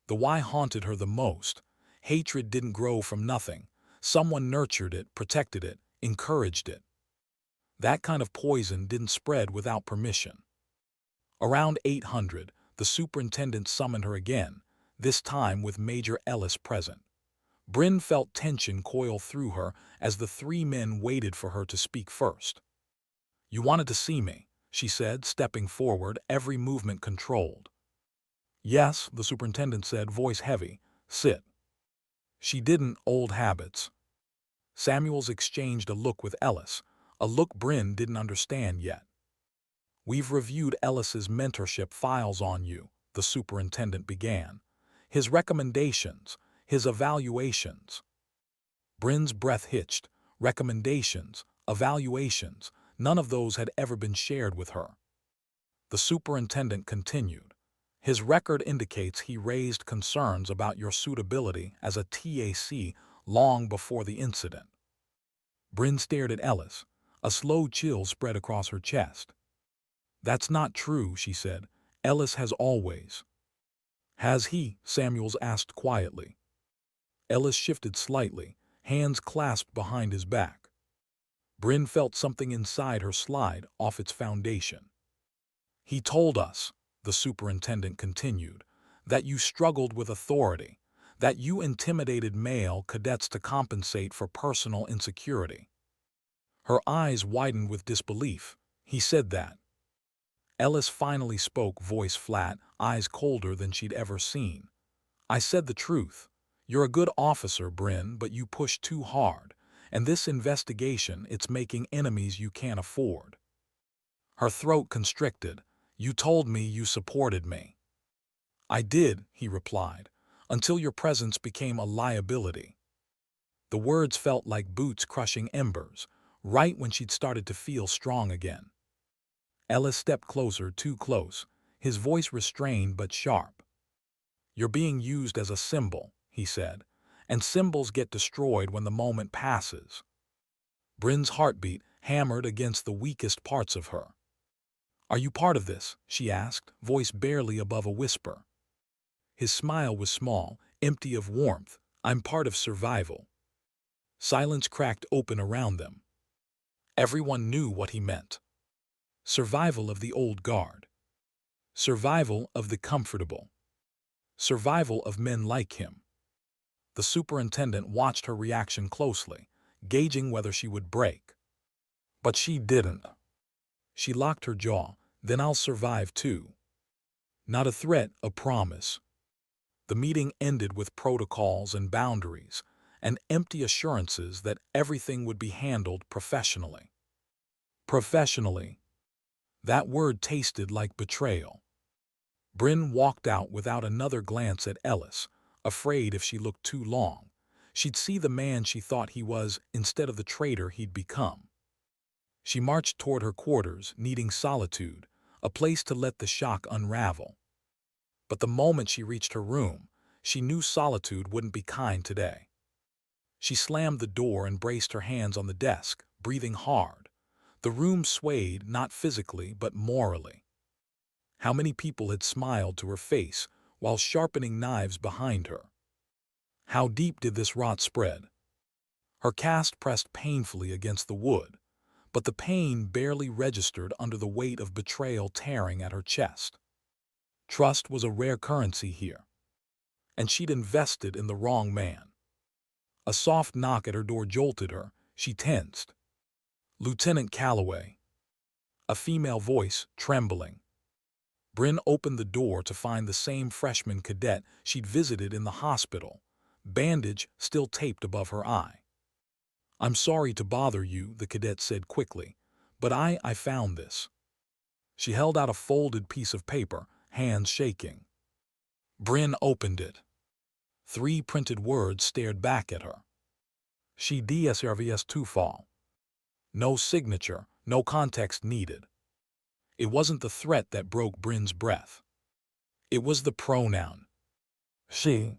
Speaker 1: The why haunted her the most. Hatred didn't grow from nothing. Someone nurtured it, protected it, encouraged it. That kind of poison didn't spread without permission. Around 800, the superintendent summoned her again, this time with Major Ellis present. Brin felt tension coil through her as the three men waited for her to speak first. You wanted to see me, she said, stepping forward, every movement controlled. Yes, the superintendent said, voice heavy. Sit. She didn't, old habits. Samuels exchanged a look with Ellis, a look Brin didn't understand yet. We've reviewed Ellis's mentorship files on you, the superintendent began. His recommendations, his evaluations. Brin's breath hitched. Recommendations, evaluations, none of those had ever been shared with her. The superintendent continued. His record indicates he raised concerns about your suitability as a TAC long before the incident. Brin stared at Ellis. A slow chill spread across her chest. That's not true, she said. Ellis has always. Has he? Samuels asked quietly. Ellis shifted slightly, hands clasped behind his back. Brin felt something inside her slide off its foundation. He told us, the superintendent continued, that you struggled with authority, that you intimidated male cadets to compensate for personal insecurity. Her eyes widened with disbelief. He said that. Ellis finally spoke, voice flat, eyes colder than she'd ever seen. I said the truth. You're a good officer, Brin, but you push too hard, and this investigation, it's making enemies you can't afford. Her throat constricted. You told me you supported me. I did, he replied, until your presence became a liability. The words felt like boots crushing embers, right when she'd started to feel strong again. Ellis stepped closer, too close, his voice restrained but sharp. You're being used as a symbol, he said, and symbols get destroyed when the moment passes. Brin's heartbeat hammered against the weakest parts of her. Are you part of this? She asked, voice barely above a whisper. His smile was small, empty of warmth. I'm part of survival. Silence cracked open around them. Everyone knew what he meant. Survival of the old guard. Survival of the comfortable. Survival of men like him. The superintendent watched her reaction closely, gauging whether she would break. But she didn't. She locked her jaw. Then I'll survive too. Not a threat, a promise. The meeting ended with protocols and boundaries, and empty assurances that everything would be handled professionally. Professionally. That word tasted like betrayal. Brin walked out without another glance at Ellis, afraid if she looked too long, she'd see the man she thought he was instead of the traitor he'd become. She marched toward her quarters, needing solitude, a place to let the shock unravel. But the moment she reached her room, she knew solitude wouldn't be kind today. She slammed the door and braced her hands on the desk, breathing hard. The room swayed, not physically, but morally. How many people had smiled to her face while sharpening knives behind her? How deep did this rot spread? Her cast pressed painfully against the wood, but the pain barely registered under the weight of betrayal tearing at her chest. Trust was a rare currency here, and she'd invested in the wrong man. A soft knock at her door jolted her. She tensed. Lieutenant Calloway. A female voice, trembling. Brin opened the door to find the same freshman cadet she'd visited in the hospital, bandage still taped above her eye. I'm sorry to bother you, the cadet said quickly, but I found this. She held out a folded piece of paper, hands shaking. Brin opened it. 3 printed words stared back at her. She deserves to fall. No signature, no context needed. It wasn't the threat that broke Brin's breath. It was the pronoun. She.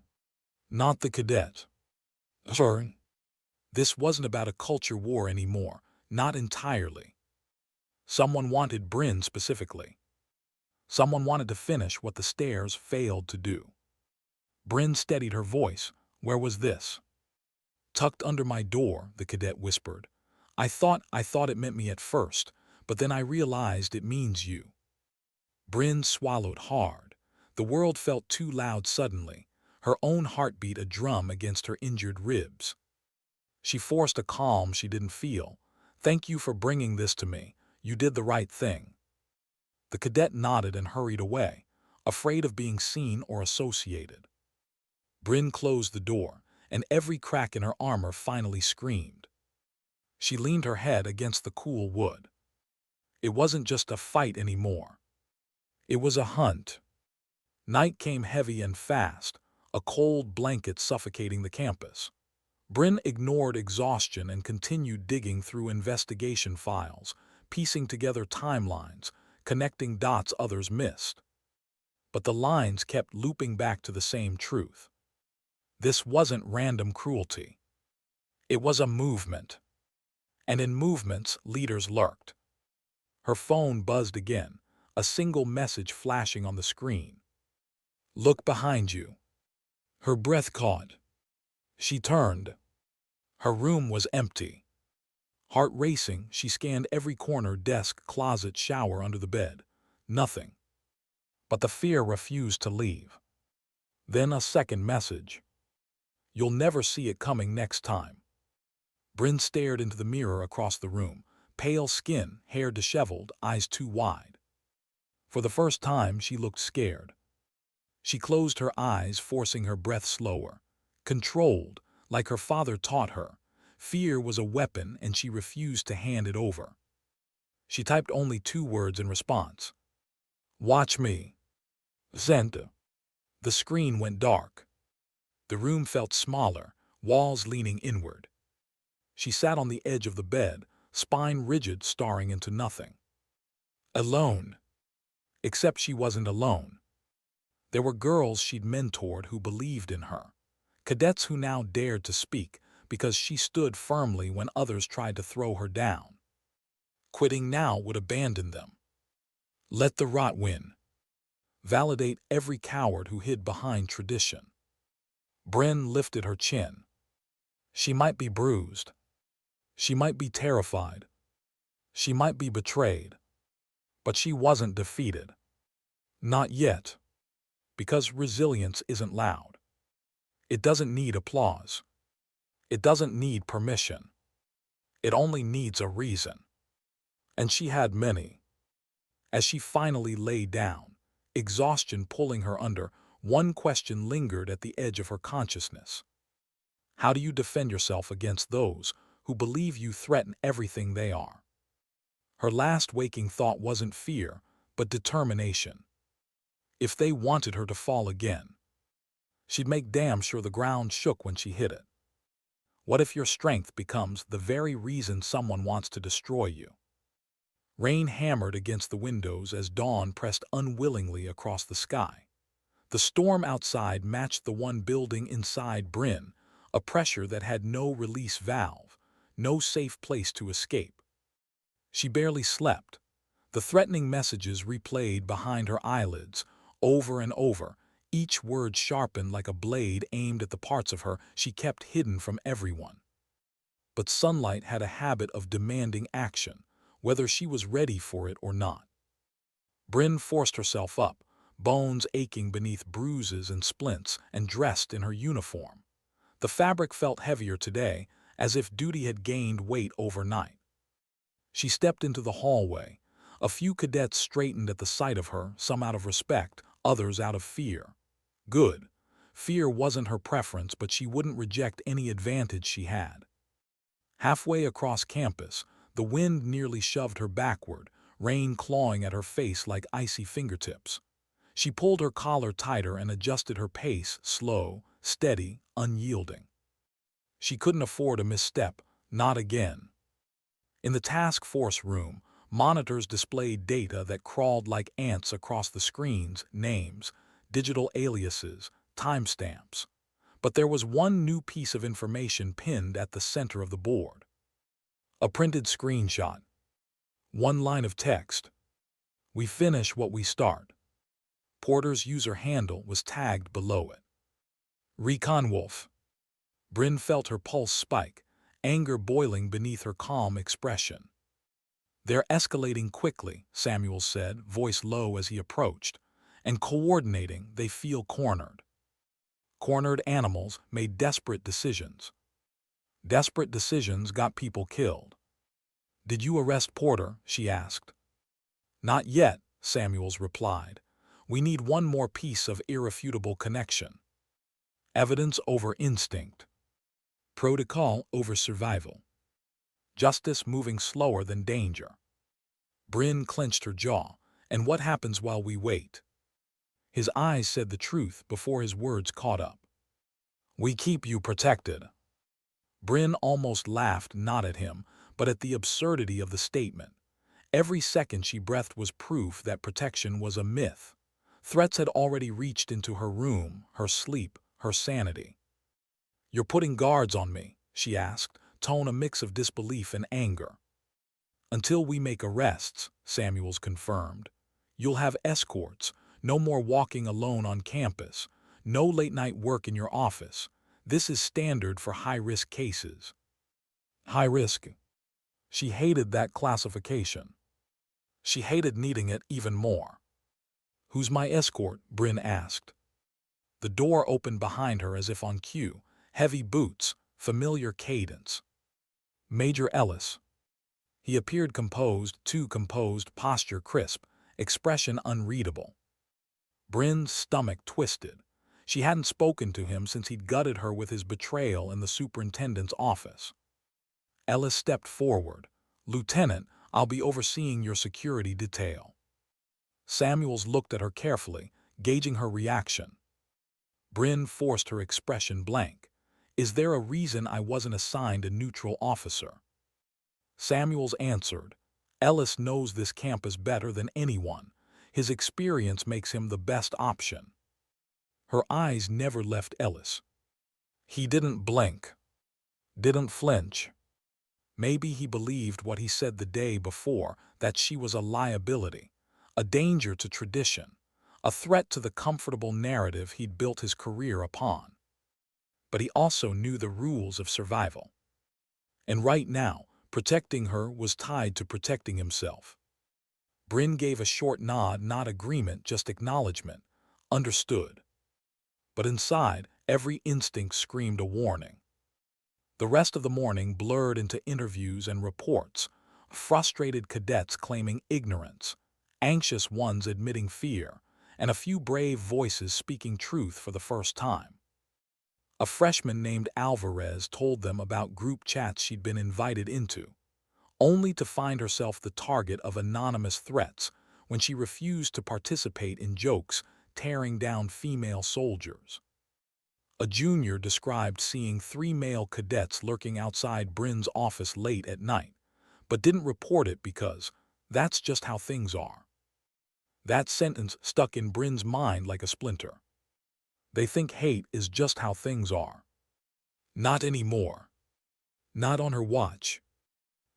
Speaker 1: Not the cadet. Her. This wasn't about a culture war anymore, not entirely. Someone wanted Brin specifically. Someone wanted to finish what the stairs failed to do. Brin steadied her voice. Where was this? Tucked under my door, the cadet whispered. I thought it meant me at first, but then I realized it means you. Brin swallowed hard. The world felt too loud suddenly, her own heartbeat a drum against her injured ribs. She forced a calm she didn't feel. Thank you for bringing this to me. You did the right thing. The cadet nodded and hurried away, afraid of being seen or associated. Brin closed the door, and every crack in her armor finally screamed. She leaned her head against the cool wood. It wasn't just a fight anymore. It was a hunt. Night came heavy and fast, a cold blanket suffocating the campus. Brin ignored exhaustion and continued digging through investigation files, piecing together timelines, connecting dots others missed. But the lines kept looping back to the same truth. This wasn't random cruelty. It was a movement. And in movements, leaders lurked. Her phone buzzed again, a single message flashing on the screen. Look behind you. Her breath caught. She turned. Her room was empty. Heart racing, she scanned every corner, desk, closet, shower, under the bed. Nothing. But the fear refused to leave. Then a second message. You'll never see it coming next time. Brin stared into the mirror across the room, pale skin, hair disheveled, eyes too wide. For the first time, she looked scared. She closed her eyes, forcing her breath slower. Controlled, like her father taught her. Fear was a weapon, and she refused to hand it over. She typed only 2 words in response. Watch me. Sent. The screen went dark. The room felt smaller, walls leaning inward. She sat on the edge of the bed, spine rigid, staring into nothing. Alone. Except she wasn't alone. There were girls she'd mentored who believed in her. Cadets who now dared to speak because she stood firmly when others tried to throw her down. Quitting now would abandon them. Let the rot win. Validate every coward who hid behind tradition. Brin lifted her chin. She might be bruised. She might be terrified. She might be betrayed. But she wasn't defeated. Not yet. Because resilience isn't loud. It doesn't need applause. It doesn't need permission. It only needs a reason. And she had many. As she finally lay down, exhaustion pulling her under, one question lingered at the edge of her consciousness. How do you defend yourself against those who believe you threaten everything they are? Her last waking thought wasn't fear, but determination. If they wanted her to fall again, she'd make damn sure the ground shook when she hit it. What if your strength becomes the very reason someone wants to destroy you? Rain hammered against the windows as dawn pressed unwillingly across the sky. The storm outside matched the one building inside Brin, a pressure that had no release valve, no safe place to escape. She barely slept. The threatening messages replayed behind her eyelids, over and over, each word sharpened like a blade aimed at the parts of her she kept hidden from everyone. But sunlight had a habit of demanding action, whether she was ready for it or not. Brin forced herself up, bones aching beneath bruises and splints, and dressed in her uniform. The fabric felt heavier today, as if duty had gained weight overnight. She stepped into the hallway. A few cadets straightened at the sight of her, some out of respect, others out of fear. Good. Fear wasn't her preference, but she wouldn't reject any advantage she had. Halfway across campus, the wind nearly shoved her backward, rain clawing at her face like icy fingertips. She pulled her collar tighter and adjusted her pace, slow, steady, unyielding. She couldn't afford a misstep, not again. In the task force room, monitors displayed data that crawled like ants across the screens, names, digital aliases, timestamps. But there was one new piece of information pinned at the center of the board. A printed screenshot. One line of text. We finish what we start. Porter's user handle was tagged below it. Recon Wolf. Brin felt her pulse spike, anger boiling beneath her calm expression. They're escalating quickly, Samuel said, voice low as he approached, and coordinating, they feel cornered. Cornered animals made desperate decisions. Desperate decisions got people killed. Did you arrest Porter? She asked. Not yet, Samuels replied. We need one more piece of irrefutable connection. Evidence over instinct. Protocol over survival. Justice moving slower than danger. Brin clenched her jaw. And what happens while we wait? His eyes said the truth before his words caught up. We keep you protected. Brin almost laughed, not at him, but at the absurdity of the statement. Every second she breathed was proof that protection was a myth. Threats had already reached into her room, her sleep, her sanity. You're putting guards on me, she asked, tone a mix of disbelief and anger. Until we make arrests, Samuels confirmed. You'll have escorts, no more walking alone on campus, no late-night work in your office. This is standard for high-risk cases. High risk. She hated that classification. She hated needing it even more. Who's my escort? Brin asked. The door opened behind her as if on cue. Heavy boots, familiar cadence. Major Ellis. He appeared composed, too composed, posture crisp, expression unreadable. Brin's stomach twisted. She hadn't spoken to him since he'd gutted her with his betrayal in the superintendent's office. Ellis stepped forward. Lieutenant, I'll be overseeing your security detail. Samuels looked at her carefully, gauging her reaction. Brin forced her expression blank. Is there a reason I wasn't assigned a neutral officer? Samuels answered, Ellis knows this campus better than anyone. His experience makes him the best option. Her eyes never left Ellis. He didn't blink, didn't flinch. Maybe he believed what he said the day before, that she was a liability, a danger to tradition, a threat to the comfortable narrative he'd built his career upon. But he also knew the rules of survival. And right now, protecting her was tied to protecting himself. Brin gave a short nod, not agreement, just acknowledgement. Understood. But inside, every instinct screamed a warning. The rest of the morning blurred into interviews and reports, frustrated cadets claiming ignorance, anxious ones admitting fear, and a few brave voices speaking truth for the first time. A freshman named Alvarez told them about group chats she'd been invited into, only to find herself the target of anonymous threats when she refused to participate in jokes tearing down female soldiers. A junior described seeing 3 male cadets lurking outside Brin's office late at night, but didn't report it because that's just how things are. That sentence stuck in Brin's mind like a splinter. They think hate is just how things are. Not anymore. Not on her watch.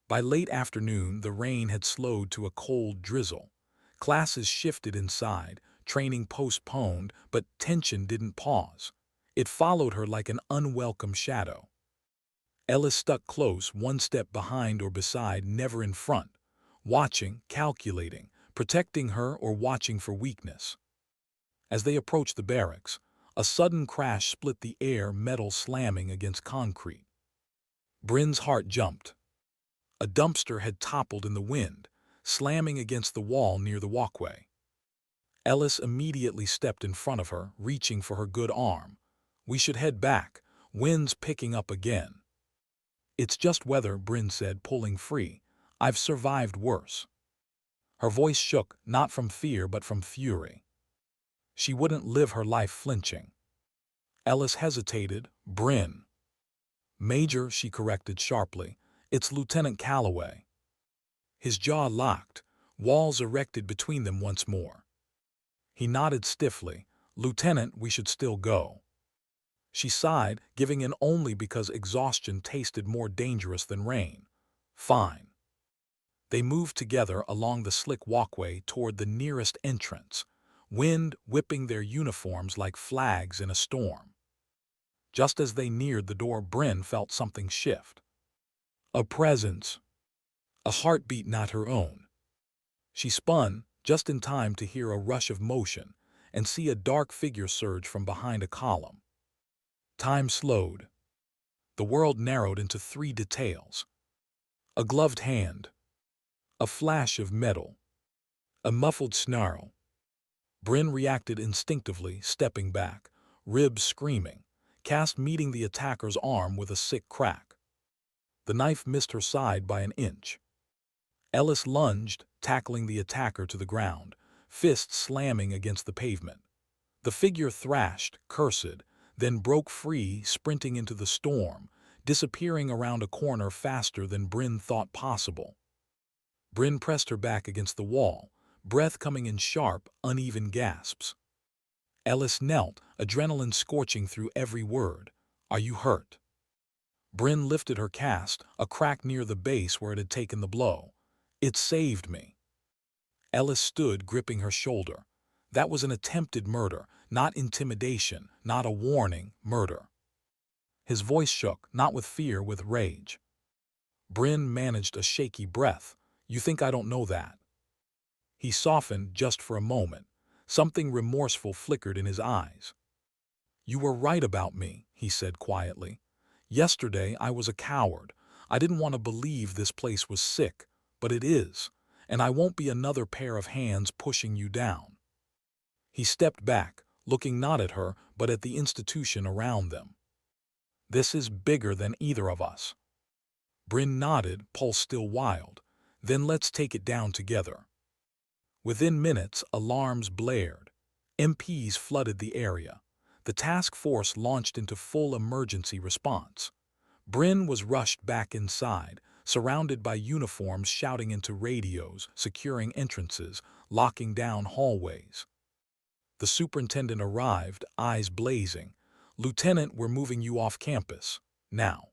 Speaker 1: By late afternoon, the rain had slowed to a cold drizzle. Classes shifted inside, training postponed, but tension didn't pause. It followed her like an unwelcome shadow. Ellis stuck close, one step behind or beside, never in front, watching, calculating, protecting her or watching for weakness. As they approached the barracks, a sudden crash split the air, metal slamming against concrete. Brin's heart jumped. A dumpster had toppled in the wind, slamming against the wall near the walkway. Ellis immediately stepped in front of her, reaching for her good arm. We should head back. Wind's picking up again. It's just weather, Brin said, pulling free. I've survived worse. Her voice shook, not from fear but from fury. She wouldn't live her life flinching. Ellis hesitated. Brin. Major, she corrected sharply. It's Lieutenant Calloway. His jaw locked, walls erected between them once more. He nodded stiffly. Lieutenant, we should still go. She sighed, giving in only because exhaustion tasted more dangerous than rain. Fine. They moved together along the slick walkway toward the nearest entrance, wind whipping their uniforms like flags in a storm. Just as they neared the door, Brin felt something shift. A presence. A heartbeat not her own. She spun, just in time to hear a rush of motion and see a dark figure surge from behind a column. Time slowed. The world narrowed into 3 details. A gloved hand. A flash of metal. A muffled snarl. Brin reacted instinctively, stepping back, ribs screaming, cast meeting the attacker's arm with a sick crack. The knife missed her side by an inch. Ellis lunged, tackling the attacker to the ground, fists slamming against the pavement. The figure thrashed, cursed, then broke free, sprinting into the storm, disappearing around a corner faster than Brin thought possible. Brin pressed her back against the wall, breath coming in sharp, uneven gasps. Ellis knelt, adrenaline scorching through every word. Are you hurt? Brin lifted her cast, a crack near the base where it had taken the blow. It saved me. Ellis stood, gripping her shoulder. That was an attempted murder, not intimidation, not a warning, murder. His voice shook, not with fear, with rage. Brin managed a shaky breath. You think I don't know that? He softened just for a moment. Something remorseful flickered in his eyes. You were right about me, he said quietly. Yesterday I was a coward. I didn't want to believe this place was sick, but it is, and I won't be another pair of hands pushing you down. He stepped back, looking not at her, but at the institution around them. This is bigger than either of us. Brin nodded, pulse still wild. Then let's take it down together. Within minutes, alarms blared. MPs flooded the area. The task force launched into full emergency response. Brin was rushed back inside, surrounded by uniforms shouting into radios, securing entrances, locking down hallways. The superintendent arrived, eyes blazing. Lieutenant, we're moving you off campus. Now.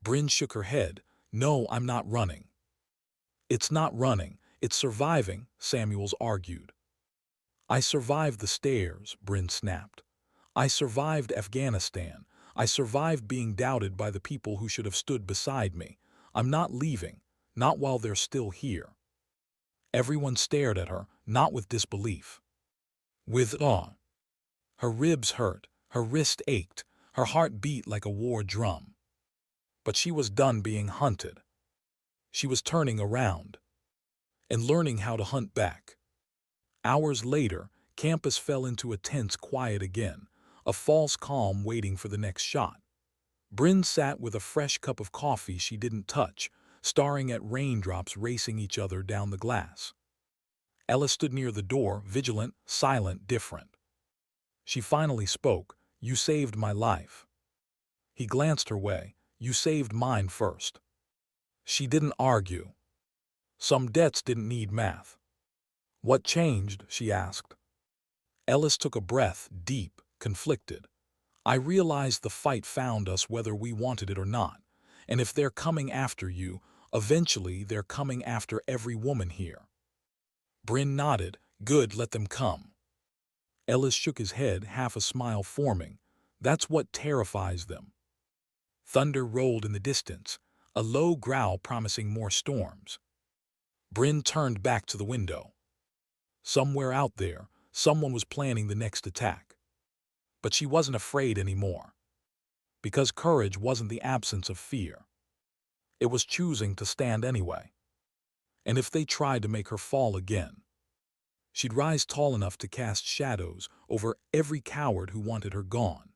Speaker 1: Brin shook her head. No, I'm not running. It's not running, it's surviving, Samuels argued. I survived the stairs, Brin snapped. I survived Afghanistan. I survived being doubted by the people who should have stood beside me. I'm not leaving, not while they're still here. Everyone stared at her, not with disbelief. With awe. Her ribs hurt, her wrist ached, her heart beat like a war drum. But she was done being hunted. She was turning around and learning how to hunt back. Hours later, campus fell into a tense quiet again, a false calm waiting for the next shot. Brin sat with a fresh cup of coffee she didn't touch, staring at raindrops racing each other down the glass. Ellis stood near the door, vigilant, silent, different. She finally spoke. You saved my life. He glanced her way. You saved mine first. She didn't argue. Some debts didn't need math. What changed? She asked. Ellis took a breath, deep, conflicted. I realized the fight found us whether we wanted it or not, and if they're coming after you, eventually they're coming after every woman here. Brin nodded. Good, let them come. Ellis shook his head, half a smile forming. That's what terrifies them. Thunder rolled in the distance, a low growl promising more storms. Brin turned back to the window. Somewhere out there, someone was planning the next attack. But she wasn't afraid anymore. Because courage wasn't the absence of fear. It was choosing to stand anyway. And if they tried to make her fall again, she'd rise tall enough to cast shadows over every coward who wanted her gone.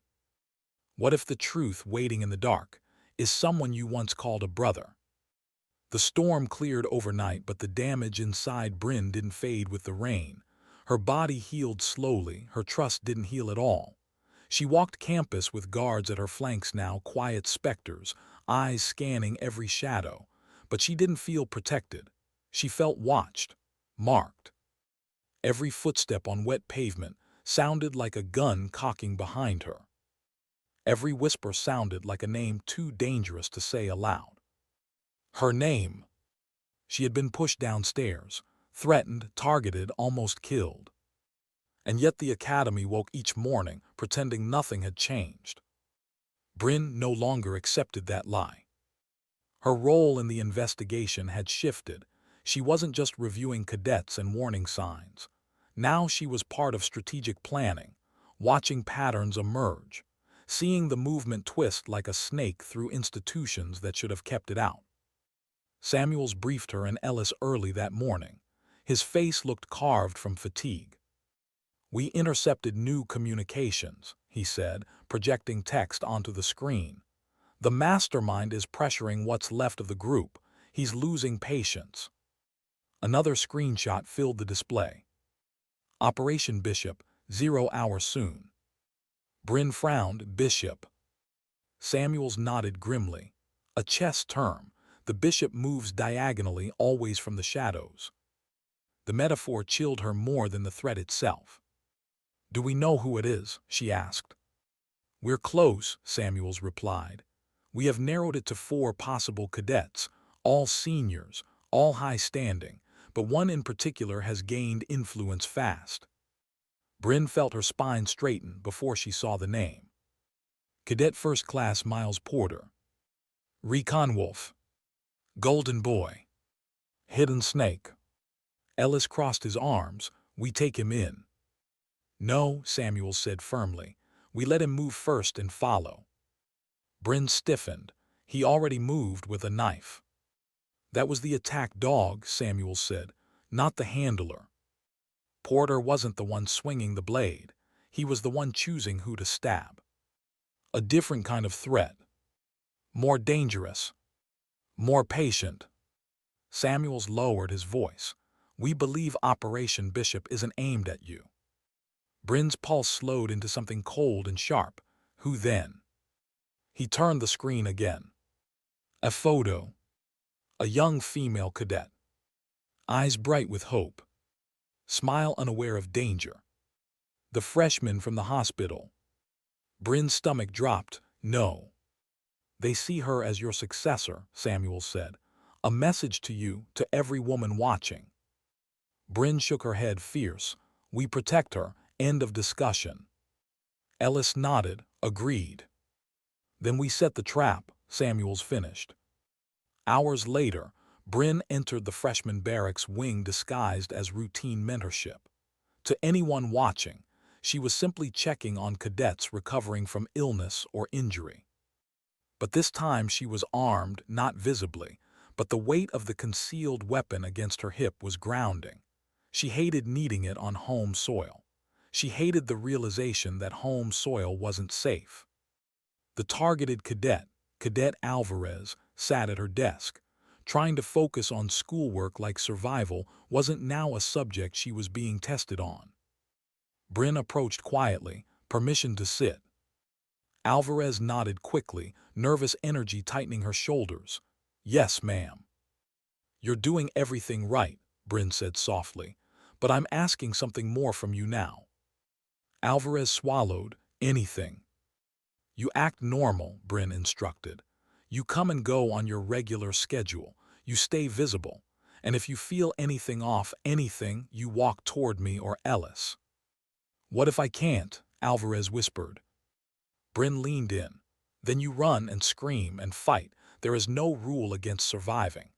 Speaker 1: What if the truth waiting in the dark is someone you once called a brother? The storm cleared overnight, but the damage inside Brin didn't fade with the rain. Her body healed slowly, her trust didn't heal at all. She walked campus with guards at her flanks now, quiet specters, eyes scanning every shadow. But she didn't feel protected. She felt watched, marked. Every footstep on wet pavement sounded like a gun cocking behind her. Every whisper sounded like a name too dangerous to say aloud. Her name. She had been pushed downstairs, threatened, targeted, almost killed. And yet the academy woke each morning, pretending nothing had changed. Brin no longer accepted that lie. Her role in the investigation had shifted. She wasn't just reviewing cadets and warning signs. Now she was part of strategic planning, watching patterns emerge, seeing the movement twist like a snake through institutions that should have kept it out. Samuels briefed her and Ellis early that morning. His face looked carved from fatigue. "We intercepted new communications," he said, projecting text onto the screen. "The mastermind is pressuring what's left of the group. He's losing patience." Another screenshot filled the display. "Operation Bishop, 0 hour soon." Brin frowned. "Bishop?" Samuels nodded grimly. "A chess term. The bishop moves diagonally, always from the shadows." The metaphor chilled her more than the threat itself. "Do we know who it is?" she asked. "We're close," Samuels replied. "We have narrowed it to 4 possible cadets, all seniors, all high-standing, but one in particular has gained influence fast." Brin felt her spine straighten before she saw the name. Cadet First Class Miles Porter. Recon Wolf. Golden Boy. Hidden Snake. Ellis crossed his arms. "We take him in." "No," Samuels said firmly. "We let him move first and follow." Brin stiffened. He already moved with a knife. "That was the attack dog," Samuels said, "not the handler." Porter wasn't the one swinging the blade. He was the one choosing who to stab. A different kind of threat. More dangerous. More patient. Samuels lowered his voice. "We believe Operation Bishop isn't aimed at you." Brin's pulse slowed into something cold and sharp. "Who then?" He turned the screen again. A photo. A young female cadet. Eyes bright with hope. Smile unaware of danger. The freshman from the hospital. Brin's stomach dropped. "No. They see her as your successor," Samuel said. "A message to you, to every woman watching." Brin shook her head fierce. "We protect her. End of discussion." Ellis nodded, agreed. "Then we set the trap," Samuels finished. Hours later, Brin entered the freshman barracks wing disguised as routine mentorship. To anyone watching, she was simply checking on cadets recovering from illness or injury. But this time she was armed, not visibly, but the weight of the concealed weapon against her hip was grounding. She hated needing it on home soil. She hated the realization that home soil wasn't safe. The targeted cadet, Cadet Alvarez, sat at her desk. Trying to focus on schoolwork like survival wasn't now a subject she was being tested on. Brin approached quietly, permission to sit. Alvarez nodded quickly, nervous energy tightening her shoulders. "Yes, ma'am." "You're doing everything right," Brin said softly, "but I'm asking something more from you now." Alvarez swallowed. "Anything." "You act normal," Brin instructed. "You come and go on your regular schedule. You stay visible. And if you feel anything off, anything, you walk toward me or Ellis." "What if I can't?" Alvarez whispered. Brin leaned in. "Then you run and scream and fight. There is no rule against surviving."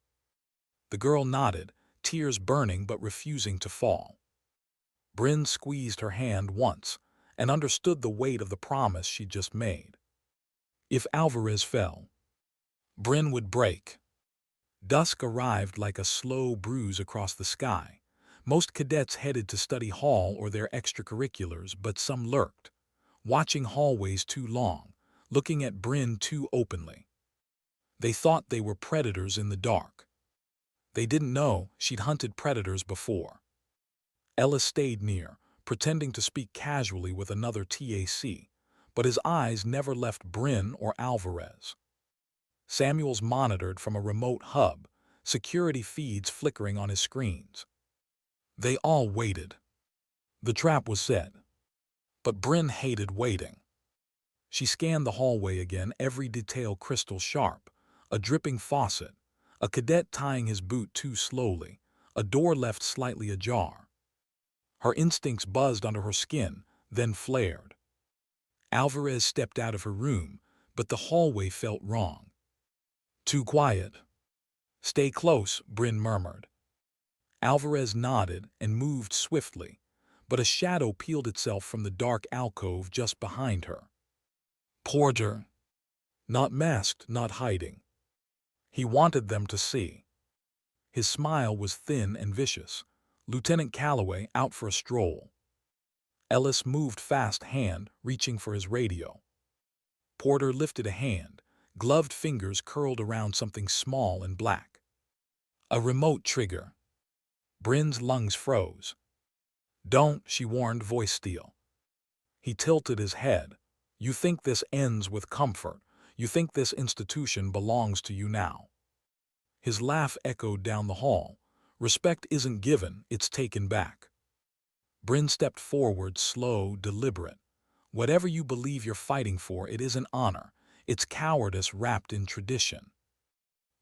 Speaker 1: The girl nodded, tears burning but refusing to fall. Brin squeezed her hand once and understood the weight of the promise she'd just made. If Alvarez fell, Brin would break. Dusk arrived like a slow bruise across the sky. Most cadets headed to study hall or their extracurriculars, but some lurked, watching hallways too long, looking at Brin too openly. They thought they were predators in the dark. They didn't know she'd hunted predators before. Ellis stayed near, pretending to speak casually with another TAC, but his eyes never left Brin or Alvarez. Samuels monitored from a remote hub, security feeds flickering on his screens. They all waited. The trap was set. But Brin hated waiting. She scanned the hallway again, every detail crystal sharp. A dripping faucet, a cadet tying his boot too slowly, a door left slightly ajar. Her instincts buzzed under her skin, then flared. Alvarez stepped out of her room, but the hallway felt wrong. Too quiet. Stay close, Brin murmured. Alvarez nodded and moved swiftly, but a shadow peeled itself from the dark alcove just behind her. Porter. Not masked, not hiding. He wanted them to see. His smile was thin and vicious. Lieutenant Calloway out for a stroll. Ellis moved fast hand, reaching for his radio. Porter lifted a hand, gloved fingers curled around something small and black. A remote trigger. Brin's lungs froze. Don't, she warned, voice steel. He tilted his head. You think this ends with comfort. You think this institution belongs to you now. His laugh echoed down the hall. Respect isn't given, it's taken back. Brin stepped forward, slow, deliberate. Whatever you believe you're fighting for, it isn't honor. It's cowardice wrapped in tradition.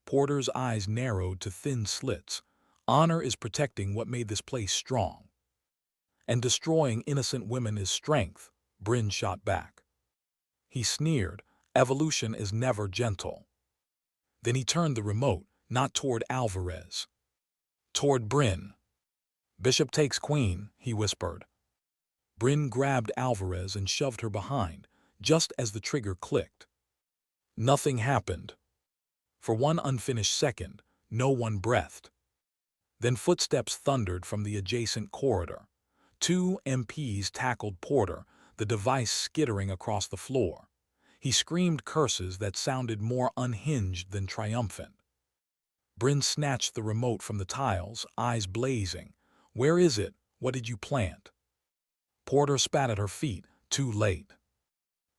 Speaker 1: Porter's eyes narrowed to thin slits. Honor is protecting what made this place strong. And destroying innocent women is strength, Brin shot back. He sneered, evolution is never gentle. Then he turned the remote, not toward Alvarez. Toward Brin. Bishop takes queen, he whispered. Brin grabbed Alvarez and shoved her behind, just as the trigger clicked. Nothing happened. For one unfinished second, no one breathed. Then footsteps thundered from the adjacent corridor. 2 MPs tackled Porter, the device skittering across the floor. He screamed curses that sounded more unhinged than triumphant. Brin snatched the remote from the tiles, eyes blazing. Where is it? What did you plant? Porter spat at her feet, too late.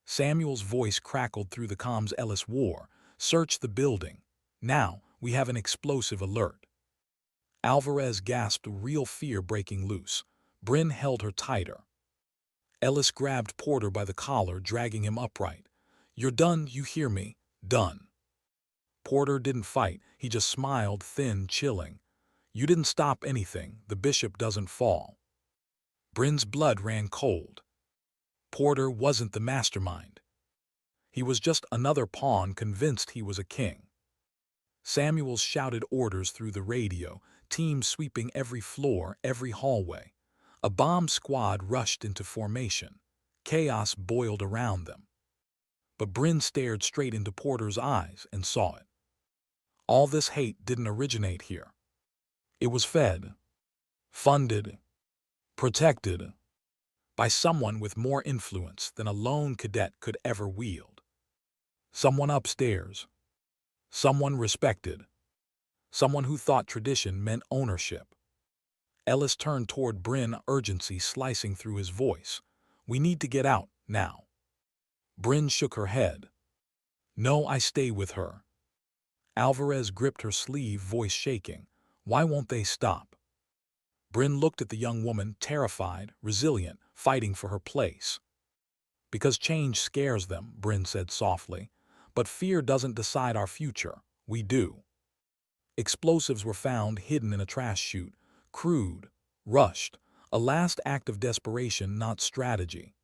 Speaker 1: Samuel's voice crackled through the comms Ellis wore. Search the building. Now, we have an explosive alert. Alvarez gasped, real fear breaking loose. Brin held her tighter. Ellis grabbed Porter by the collar, dragging him upright. You're done, you hear me? Done. Porter didn't fight, he just smiled, thin, chilling. You didn't stop anything, the bishop doesn't fall. Brin's blood ran cold. Porter wasn't the mastermind. He was just another pawn convinced he was a king. Samuels shouted orders through the radio, teams sweeping every floor, every hallway. A bomb squad rushed into formation. Chaos boiled around them. But Brin stared straight into Porter's eyes and saw it. All this hate didn't originate here. It was fed, funded, protected by someone with more influence than a lone cadet could ever wield. Someone upstairs. Someone respected. Someone who thought tradition meant ownership. Ellis turned toward Brin, urgency slicing through his voice. We need to get out, now. Brin shook her head. No, I stay with her. Alvarez gripped her sleeve, voice shaking. Why won't they stop? Brin looked at the young woman, terrified, resilient, fighting for her place. Because change scares them, Brin said softly. But fear doesn't decide our future. We do. Explosives were found hidden in a trash chute, crude, rushed, a last act of desperation, not strategy.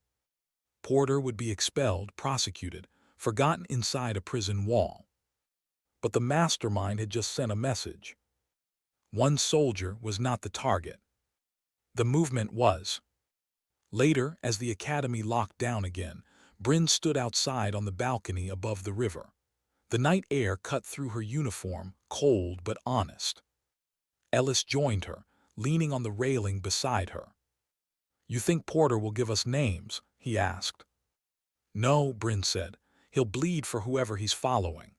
Speaker 1: Porter would be expelled, prosecuted, forgotten inside a prison wall. But the mastermind had just sent a message. One soldier was not the target. The movement was. Later, as the academy locked down again, Brin stood outside on the balcony above the river. The night air cut through her uniform, cold but honest. Ellis joined her, leaning on the railing beside her. You think Porter will give us names? He asked. No, Brin said. He'll bleed for whoever he's following.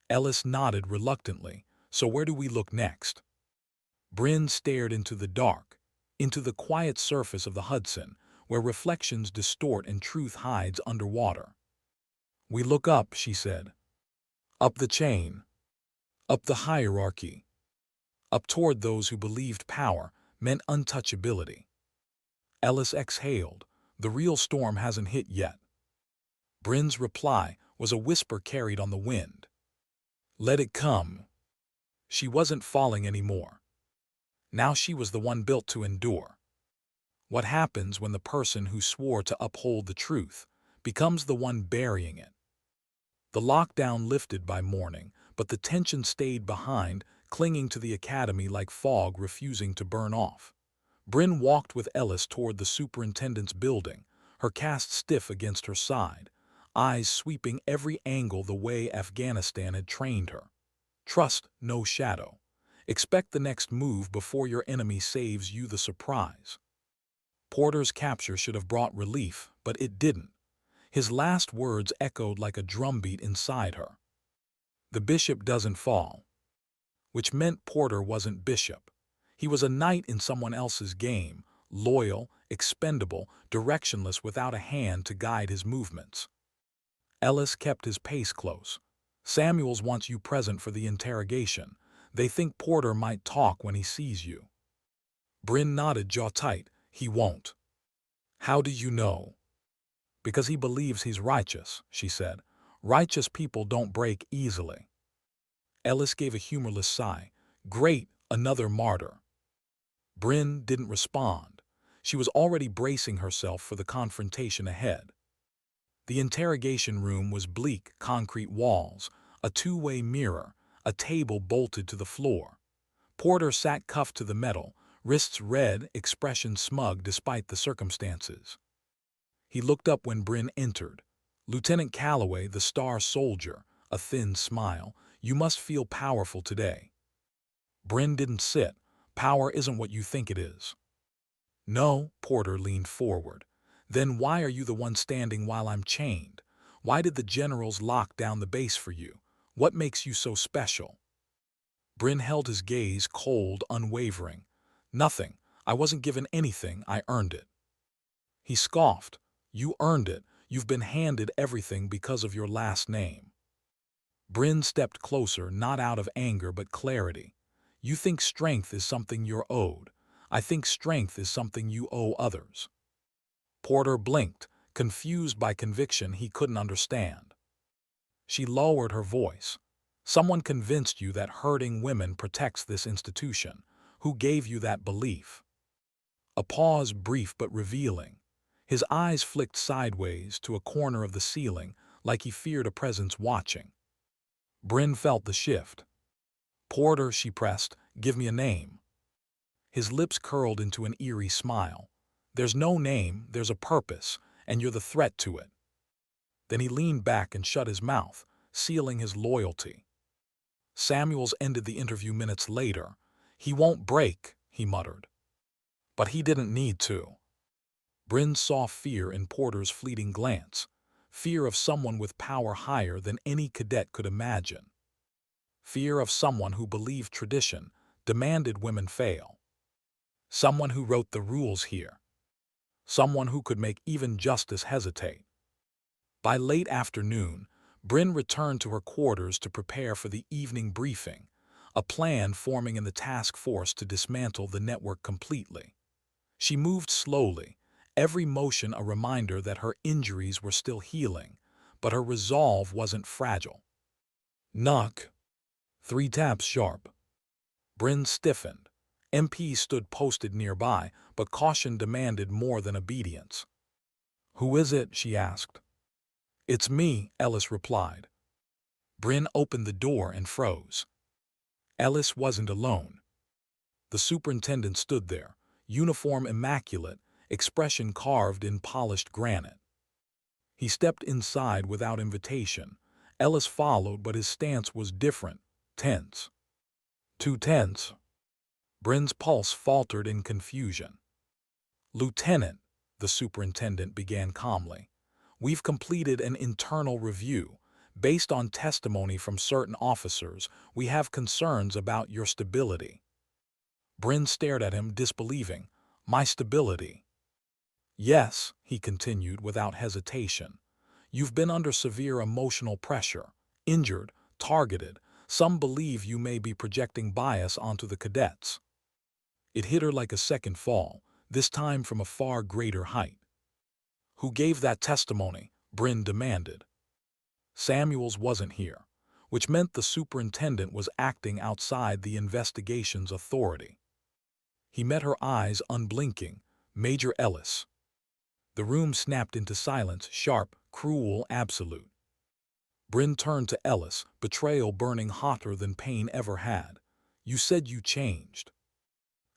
Speaker 1: Ellis nodded reluctantly. So where do we look next? Brin stared into the dark, into the quiet surface of the Hudson, where reflections distort and truth hides underwater. "We look up," she said. "Up the chain. Up the hierarchy. Up toward those who believed power meant untouchability." Ellis exhaled. "The real storm hasn't hit yet." Brin's reply was a whisper carried on the wind. "Let it come." She wasn't falling anymore. Now she was the one built to endure. What happens when the person who swore to uphold the truth becomes the one burying it? The lockdown lifted by morning, but the tension stayed behind, clinging to the academy like fog refusing to burn off. Brin walked with Ellis toward the superintendent's building, her cast stiff against her side, eyes sweeping every angle the way Afghanistan had trained her. Trust no shadow. Expect the next move before your enemy saves you the surprise. Porter's capture should have brought relief, but it didn't. His last words echoed like a drumbeat inside her. "The bishop doesn't fall." Which meant Porter wasn't bishop. He was a knight in someone else's game, loyal, expendable, directionless without a hand to guide his movements. Ellis kept his pace close. "Samuels wants you present for the interrogation. They think Porter might talk when he sees you." Brin nodded, jaw tight. "He won't." "How do you know?" "Because he believes he's righteous," she said. "Righteous people don't break easily." Ellis gave a humorless sigh. "Great, another martyr." Brin didn't respond. She was already bracing herself for the confrontation ahead. The interrogation room was bleak, concrete walls, a two-way mirror, a table bolted to the floor. Porter sat cuffed to the metal, wrists red, expression smug despite the circumstances. He looked up when Brin entered. "Lieutenant Calloway, the star soldier," a thin smile. "You must feel powerful today." Brin didn't sit. "Power isn't what you think it is." "No," Porter leaned forward. "Then why are you the one standing while I'm chained? Why did the generals lock down the base for you? What makes you so special?" Brin held his gaze cold, unwavering. "Nothing. I wasn't given anything. I earned it." He scoffed. "You earned it. You've been handed everything because of your last name." Brin stepped closer, not out of anger but clarity. "You think strength is something you're owed. I think strength is something you owe others." Porter blinked, confused by conviction he couldn't understand. She lowered her voice. "Someone convinced you that hurting women protects this institution. Who gave you that belief?" A pause, brief but revealing. His eyes flicked sideways to a corner of the ceiling, like he feared a presence watching. Brin felt the shift. "Porter," she pressed, "give me a name." His lips curled into an eerie smile. "There's no name, there's a purpose, and you're the threat to it." Then he leaned back and shut his mouth, sealing his loyalty. Samuels ended the interview minutes later. "He won't break," he muttered. But he didn't need to. Brin saw fear in Porter's fleeting glance, fear of someone with power higher than any cadet could imagine. Fear of someone who believed tradition demanded women fail. Someone who wrote the rules here. Someone who could make even justice hesitate. By late afternoon, Brin returned to her quarters to prepare for the evening briefing, a plan forming in the task force to dismantle the network completely. She moved slowly, every motion a reminder that her injuries were still healing, but her resolve wasn't fragile. Knock. 3 taps sharp. Brin stiffened. MPs stood posted nearby, but caution demanded more than obedience. "Who is it?" she asked. "It's me," Ellis replied. Brin opened the door and froze. Ellis wasn't alone. The superintendent stood there, uniform immaculate, expression carved in polished granite. He stepped inside without invitation. Ellis followed, but his stance was different, tense. Too tense. Brin's pulse faltered in confusion. "Lieutenant," the superintendent began calmly, "we've completed an internal review. Based on testimony from certain officers, we have concerns about your stability." Brin stared at him, disbelieving. "My stability?" Yes, he continued without hesitation. You've been under severe emotional pressure, injured, targeted. Some believe you may be projecting bias onto the cadets. It hit her like a second fall, this time from a far greater height. Who gave that testimony? Brin demanded. Samuels wasn't here, which meant the superintendent was acting outside the investigation's authority. He met her eyes unblinking. Major Ellis. The room snapped into silence, sharp, cruel, absolute. Brin turned to Ellis, betrayal burning hotter than pain ever had. You said you changed.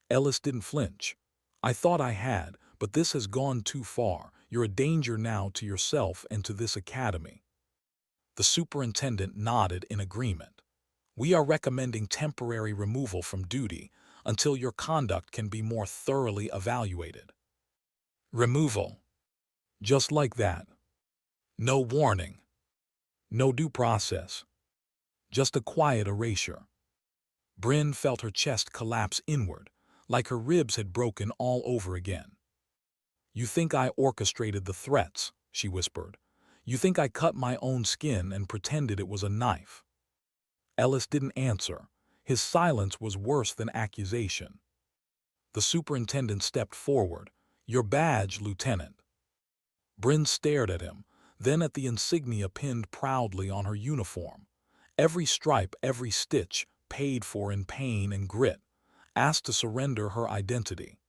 Speaker 1: Ellis didn't flinch. I thought I had, but this has gone too far. You're a danger now to yourself and to this academy. The superintendent nodded in agreement. We are recommending temporary removal from duty until your conduct can be more thoroughly evaluated. Removal. Just like that. No warning. No due process. Just a quiet erasure. Brin felt her chest collapse inward, like her ribs had broken all over again. You think I orchestrated the threats, she whispered. You think I cut my own skin and pretended it was a knife. Ellis didn't answer. His silence was worse than accusation. The superintendent stepped forward. Your badge, Lieutenant. Brin stared at him, then at the insignia pinned proudly on her uniform. Every stripe, every stitch, paid for in pain and grit, asked to surrender her identity.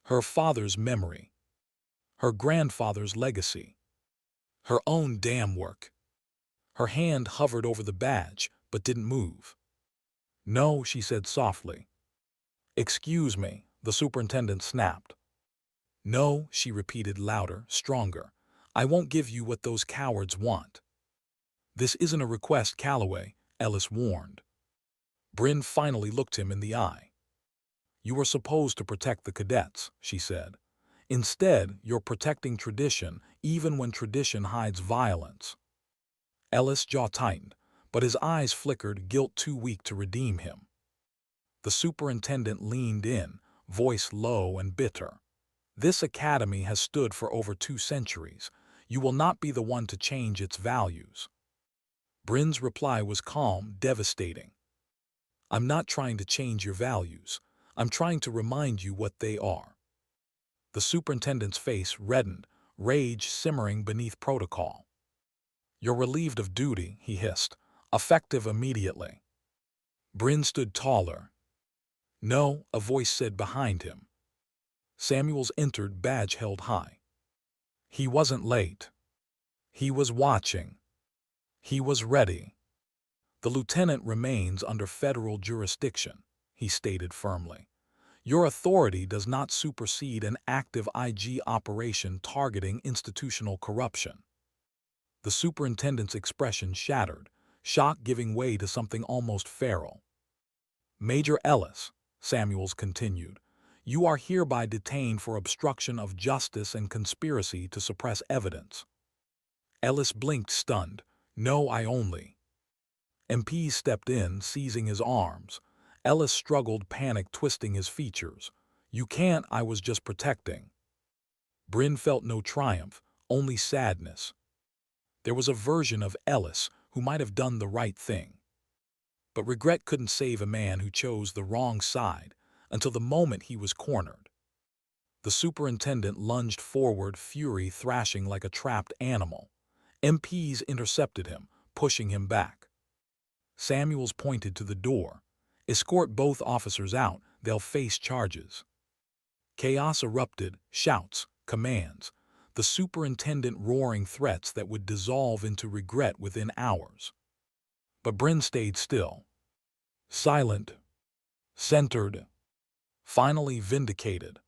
Speaker 1: Her father's memory. Her grandfather's legacy. Her own damn work. Her hand hovered over the badge, but didn't move. No, she said softly. Excuse me, the superintendent snapped. No, she repeated louder, stronger. I won't give you what those cowards want. This isn't a request, Calloway, Ellis warned. Brin finally looked him in the eye. You were supposed to protect the cadets, she said. Instead, you're protecting tradition, even when tradition hides violence. Ellis' jaw tightened, but his eyes flickered, guilt too weak to redeem him. The superintendent leaned in, voice low and bitter. This academy has stood for over 2 centuries. You will not be the one to change its values. Brin's reply was calm, devastating. I'm not trying to change your values. I'm trying to remind you what they are. The superintendent's face reddened, rage simmering beneath protocol. You're relieved of duty, he hissed, effective immediately. Brin stood taller. No, a voice said behind him. Samuels entered, badge held high. He wasn't late. He was watching. He was ready. The lieutenant remains under federal jurisdiction, he stated firmly. Your authority does not supersede an active IG operation targeting institutional corruption. The superintendent's expression shattered, shock giving way to something almost feral. Major Ellis, Samuels continued, you are hereby detained for obstruction of justice and conspiracy to suppress evidence. Ellis blinked, stunned. No, I only. MPs stepped in, seizing his arms. Ellis struggled, panic twisting his features. You can't, I was just protecting. Brin felt no triumph, only sadness. There was a version of Ellis who might have done the right thing. But regret couldn't save a man who chose the wrong side until the moment he was cornered. The superintendent lunged forward, fury thrashing like a trapped animal. MPs intercepted him, pushing him back. Samuels pointed to the door. Escort both officers out, they'll face charges. Chaos erupted, shouts, commands, the superintendent roaring threats that would dissolve into regret within hours. But Brin stayed still. Silent. Centered. Finally vindicated.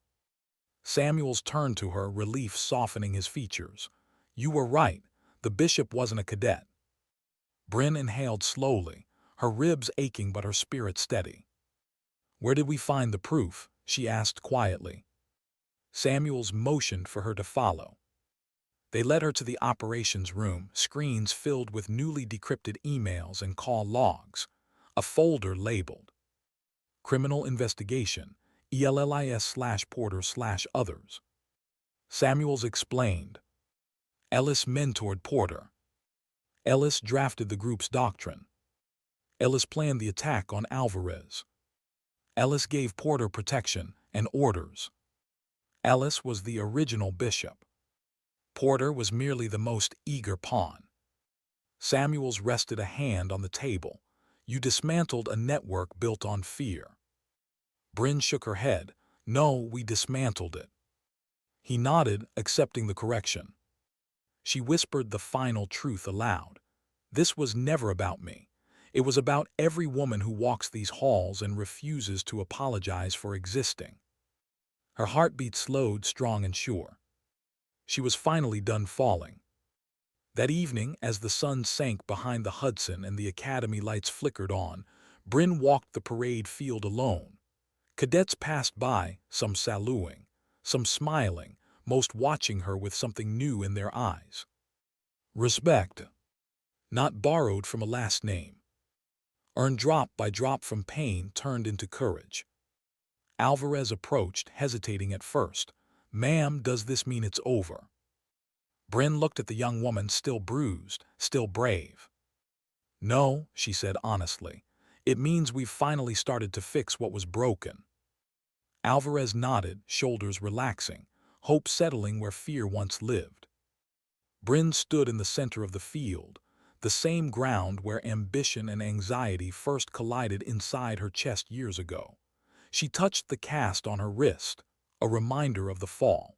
Speaker 1: Samuels turned to her, relief softening his features. You were right, the bishop wasn't a cadet. Brin inhaled slowly, her ribs aching but her spirit steady. Where did we find the proof? She asked quietly. Samuels motioned for her to follow. They led her to the operations room, screens filled with newly decrypted emails and call logs, a folder labeled Criminal Investigation, ELLIS/Porter/Others. Samuels explained. Ellis mentored Porter. Ellis drafted the group's doctrine. Ellis planned the attack on Alvarez. Ellis gave Porter protection and orders. Ellis was the original bishop. Porter was merely the most eager pawn. Samuels rested a hand on the table. You dismantled a network built on fear. Brin shook her head. No, we dismantled it. He nodded, accepting the correction. She whispered the final truth aloud. This was never about me. It was about every woman who walks these halls and refuses to apologize for existing. Her heartbeat slowed, strong and sure. She was finally done falling. That evening, as the sun sank behind the Hudson and the academy lights flickered on, Brin walked the parade field alone. Cadets passed by, some saluting, some smiling, most watching her with something new in their eyes. Respect. Not borrowed from a last name. Earned drop by drop from pain turned into courage. Alvarez approached, hesitating at first. Ma'am, does this mean it's over? Brin looked at the young woman, still bruised, still brave. No, she said honestly. It means we've finally started to fix what was broken. Alvarez nodded, shoulders relaxing, hope settling where fear once lived. Brin stood in the center of the field, the same ground where ambition and anxiety first collided inside her chest years ago. She touched the cast on her wrist, a reminder of the fall.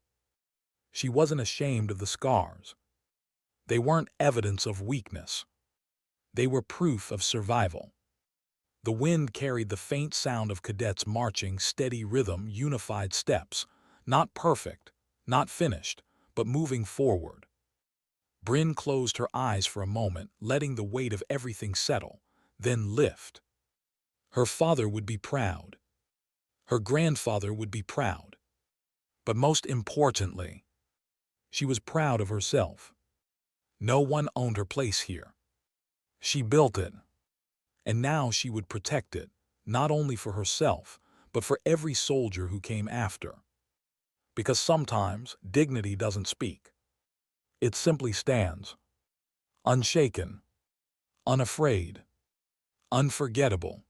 Speaker 1: She wasn't ashamed of the scars. They weren't evidence of weakness. They were proof of survival. The wind carried the faint sound of cadets marching, steady rhythm, unified steps, not perfect, not finished, but moving forward. Brin closed her eyes for a moment, letting the weight of everything settle, then lift. Her father would be proud. Her grandfather would be proud. But most importantly, she was proud of herself. No one owned her place here. She built it. And now she would protect it, not only for herself, but for every soldier who came after. Because sometimes dignity doesn't speak. It simply stands. Unshaken, unafraid, unforgettable.